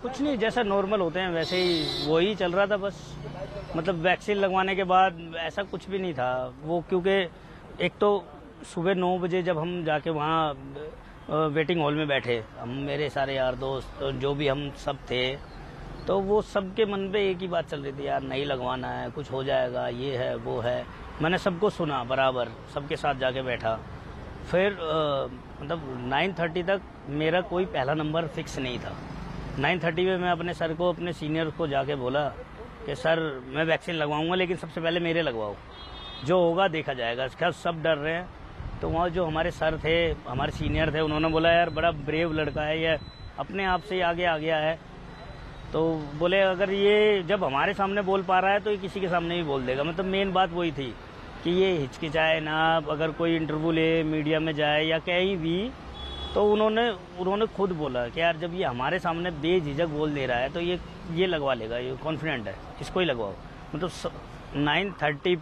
Speaker 14: कुछ नहीं, जैसा नॉर्मल होते हैं वैसे ही वही चल रहा था बस. मतलब वैक्सीन लगवाने के बाद ऐसा कुछ भी नहीं था वो, क्योंकि एक तो सुबह 9 बजे जब हम जाके वहाँ वेटिंग हॉल में बैठे, हम मेरे सारे यार दोस्त जो भी हम सब थे, तो वो सबके मन पे एक ही बात चल रही थी, यार नहीं लगवाना है, कुछ हो जाएगा, ये है वो है. मैंने सबको सुना बराबर, सबके साथ जाके बैठा. फिर मतलब 9:30 तक मेरा कोई पहला नंबर फिक्स नहीं था. 9:30 में मैं अपने सर को, अपने सीनियर को जाके बोला कि सर मैं वैक्सीन लगवाऊंगा, लेकिन सबसे पहले मेरे लगवाओ, जो होगा देखा जाएगा. इसका सब डर रहे हैं. तो वहाँ जो हमारे सर थे, हमारे सीनियर थे, उन्होंने बोला यार बड़ा ब्रेव लड़का है ये, अपने आप से आगे आ गया है। तो बोले अगर ये जब हमारे सामने बोल पा रहा है तो ये किसी के सामने भी बोल देगा। मतलब मेन बात वही थी कि ये हिचकिचाए ना, अगर कोई इंटरव्यू ले, मीडिया में जाए या कहीं भी, तो उन्होंने खुद बोला कि यार जब ये हमारे सामने बेझिझक बोल दे रहा है तो ये लगवा लेगा, ये कॉन्फिडेंट है, इसको ही लगवाओ। मतलब 9:30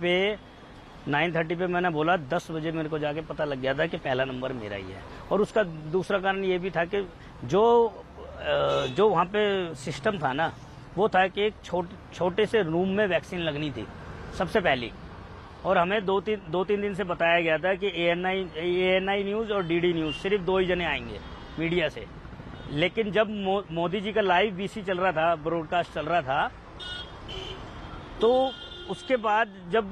Speaker 14: पे मैंने बोला, 10 बजे मेरे को जाके पता लग गया था कि पहला नंबर मेरा ही है। और उसका दूसरा कारण ये भी था कि जो वहाँ पे सिस्टम था ना, वो था कि एक छोटे से रूम में वैक्सीन लगनी थी सबसे पहली। और हमें दो तीन दिन से बताया गया था कि ANI न्यूज़ और DD न्यूज़ सिर्फ 2 ही जने आएंगे मीडिया से। लेकिन जब मोदी जी का लाइव BC चल रहा था, ब्रॉडकास्ट चल रहा था, तो उसके बाद जब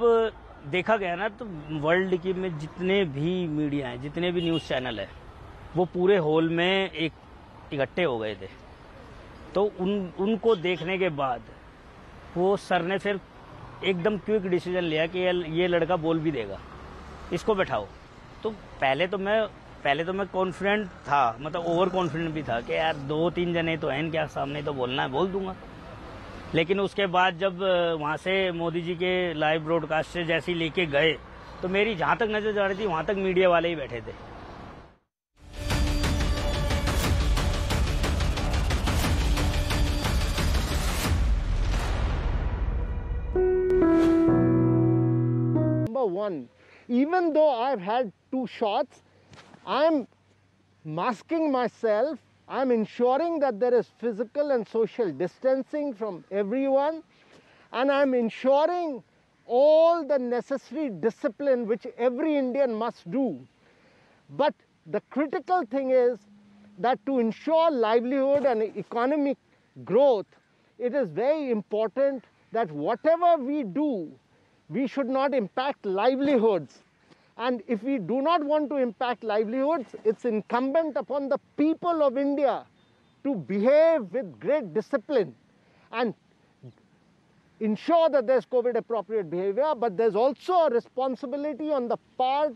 Speaker 14: देखा गया ना, तो वर्ल्ड की में जितने भी मीडिया हैं, जितने भी न्यूज़ चैनल है, वो पूरे हॉल में इकट्ठे हो गए थे। तो उनको देखने के बाद वो सर ने फिर एकदम क्विक डिसीजन लिया कि ये लड़का बोल भी देगा, इसको बैठाओ। तो पहले तो मैं कॉन्फिडेंट था, मतलब ओवर कॉन्फिडेंट भी था कि यार 2-3 जने तो हैं इनके सामने, तो बोलना है बोल दूंगा। लेकिन उसके बाद जब वहाँ से मोदी जी के लाइव ब्रॉडकास्ट से जैसे ही लेके गए, तो मेरी जहाँ तक नजर जा रही थी वहाँ तक मीडिया वाले ही बैठे थे।
Speaker 15: Number one, even though I've had 2 shots, I'm masking myself. I'm ensuring that there is physical and social distancing from everyone, and I'm ensuring all the necessary discipline which every Indian must do. But the critical thing is that to ensure livelihood and economic growth, it is very important that whatever we do, we should not impact livelihoods. And if we do not want to impact livelihoods, it's incumbent upon the people of India to behave with great discipline and ensure that there's COVID appropriate behavior. But there's also a responsibility on the part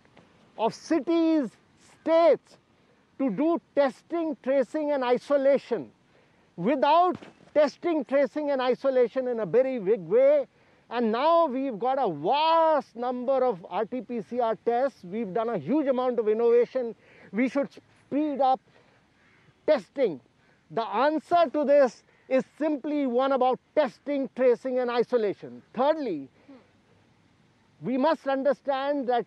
Speaker 15: of cities, states, to do testing, tracing and isolation. Without testing, tracing and isolation in a very big way, and now we've got a vast number of RT-PCR tests. We've done a huge amount of innovation. We should speed up testing. The answer to this is simply one about testing, tracing and isolation. Thirdly, we must understand that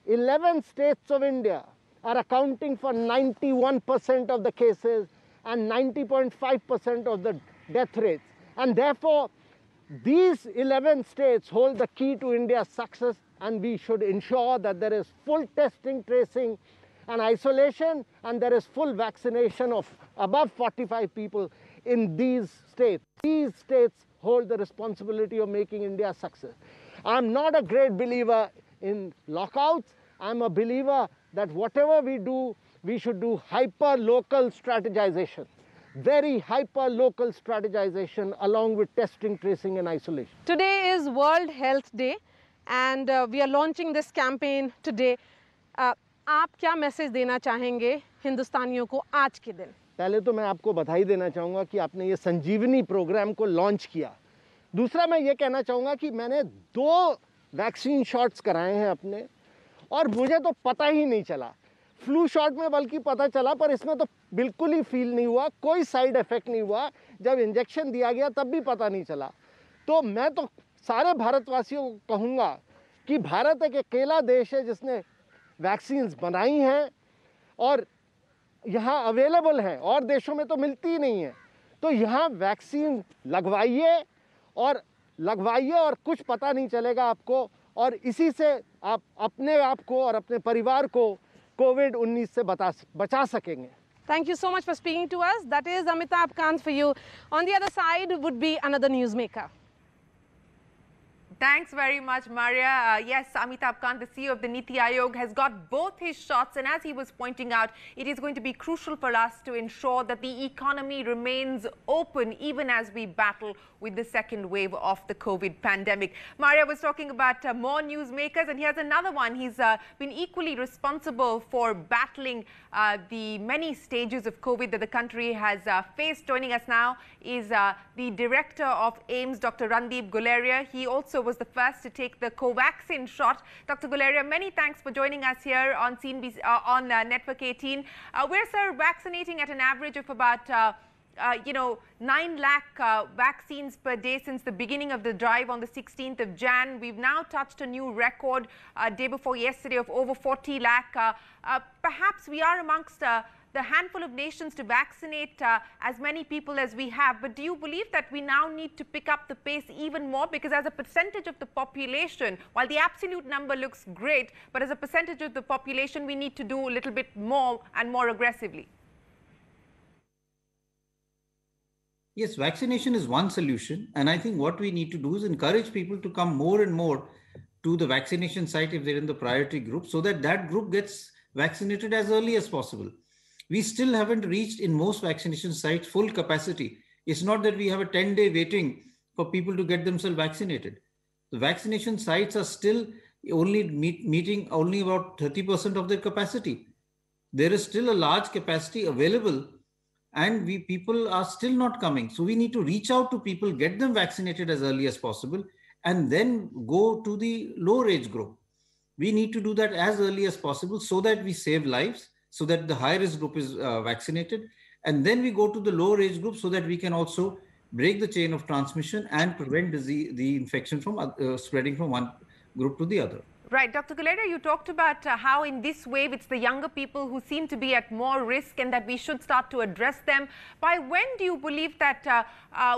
Speaker 15: 11 states of India are accounting for 91% of the cases and 90.5% of the death rates. And therefore, these 11 states hold the key to India's success, and we should ensure that there is full testing, tracing and isolation, and there is full vaccination of above 45 people in these states. These states hold the responsibility of making India a success. I'm not a great believer in lockouts. I'm a believer that whatever we do, we should do hyper-local strategization. Very hyper-local strategization along with testing, tracing and isolation.
Speaker 7: Today is World Health Day and we are launching this campaign today. आप क्या message देना चाहेंगे हिंदुस्तानियों को आज के दिन?
Speaker 15: पहले तो मैं आपको बधाई देना चाहूँगा कि आपने ये संजीवनी प्रोग्राम को लॉन्च किया। दूसरा मैं ये कहना चाहूँगा कि मैंने 2 वैक्सीन शॉट्स कराए हैं अपने, और मुझे तो पता ही नहीं चला। फ्लू शॉट में बल्कि पता चला, पर इसमें तो बिल्कुल ही फील नहीं हुआ, कोई साइड इफेक्ट नहीं हुआ। जब इंजेक्शन दिया गया तब भी पता नहीं चला। तो मैं तो सारे भारतवासियों को कहूँगा कि भारत एक अकेला देश है जिसने वैक्सीन्स बनाई हैं और यहाँ अवेलेबल हैं, और देशों में तो मिलती ही नहीं है। तो यहाँ वैक्सीन लगवाइए और कुछ पता नहीं चलेगा आपको, और इसी से आप अपने आप को और अपने परिवार को COVID-19 से बचा सकेंगे।
Speaker 7: Thank you so much for speaking to us. That is Amitabh Kant for you. On the other side would be another newsmaker.
Speaker 1: Thanks very much, Maria. Yes, Amitabh Kant, the CEO of the Niti Aayog, has got both his shots, and as he was pointing out, it is going to be crucial for us to ensure that the economy remains open even as we battle with the second wave of the COVID pandemic. Maria was talking about more newsmakers, and here's another one. He's been equally responsible for battling the many stages of COVID that the country has faced. Joining us now is the director of AIIMS, Dr. Randeep Guleria. He also was the first to take the Covaxin shot. Dr. Guleria, many thanks for joining us here on CNBC, on Network 18. We're, sir, vaccinating at an average of about 9 lakh vaccines per day since the beginning of the drive on the 16th of Jan. We've now touched a new record day before yesterday of over 40 lakh. Perhaps we are amongst the handful of nations to vaccinate as many people as we have. But do you believe that we now need to pick up the pace even more? Because as a percentage of the population, while the absolute number looks great, but as a percentage of the population, we need to do a little bit more and more aggressively.
Speaker 16: Yes, vaccination is one solution. And I think what we need to do is encourage people to come more and more to the vaccination site if they're in the priority group, so that that group gets vaccinated as early as possible. We still haven't reached in most vaccination sites full capacity. It's not that we have a 10-day waiting for people to get themselves vaccinated. The vaccination sites are still only meeting only about 30% of their capacity. There is still a large capacity available, and people are still not coming. So we need to reach out to people, get them vaccinated as early as possible, and then go to the lower age group. We need to do that as early as possible so that we save lives, so that the high risk group is vaccinated. And then we go to the lower age group so that we can also break the chain of transmission and prevent the infection from spreading from one group to the other.
Speaker 1: Right. Dr. Guleria, you talked about how in this wave it's the younger people who seem to be at more risk and that we should start to address them. By when do you believe that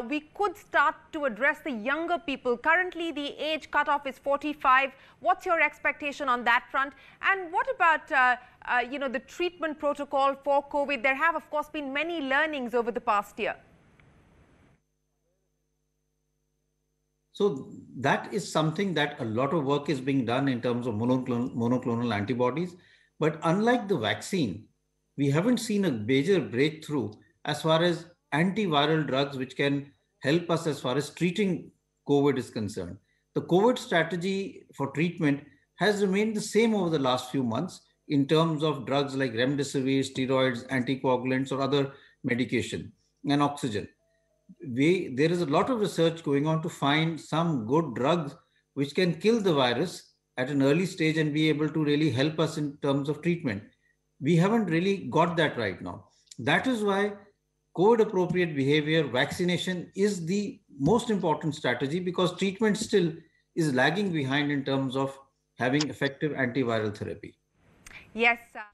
Speaker 1: we could start to address the younger people? Currently, the age cutoff is 45. What's your expectation on that front? And what about, the treatment protocol for COVID? There have, of course, been many learnings over the past year.
Speaker 16: So that is something that a lot of work is being done in terms of monoclonal antibodies. But unlike the vaccine, we haven't seen a major breakthrough as far as antiviral drugs, which can help us as far as treating COVID is concerned. The COVID strategy for treatment has remained the same over the last few months in terms of drugs like remdesivir, steroids, anticoagulants, or other medication, and oxygen. There is a lot of research going on to find some good drugs which can kill the virus at an early stage and be able to really help us in terms of treatment. We haven't really got that right now. That is why COVID appropriate behavior, vaccination is the most important strategy, because treatment still is lagging behind in terms of having effective antiviral therapy.
Speaker 1: Yes, sir.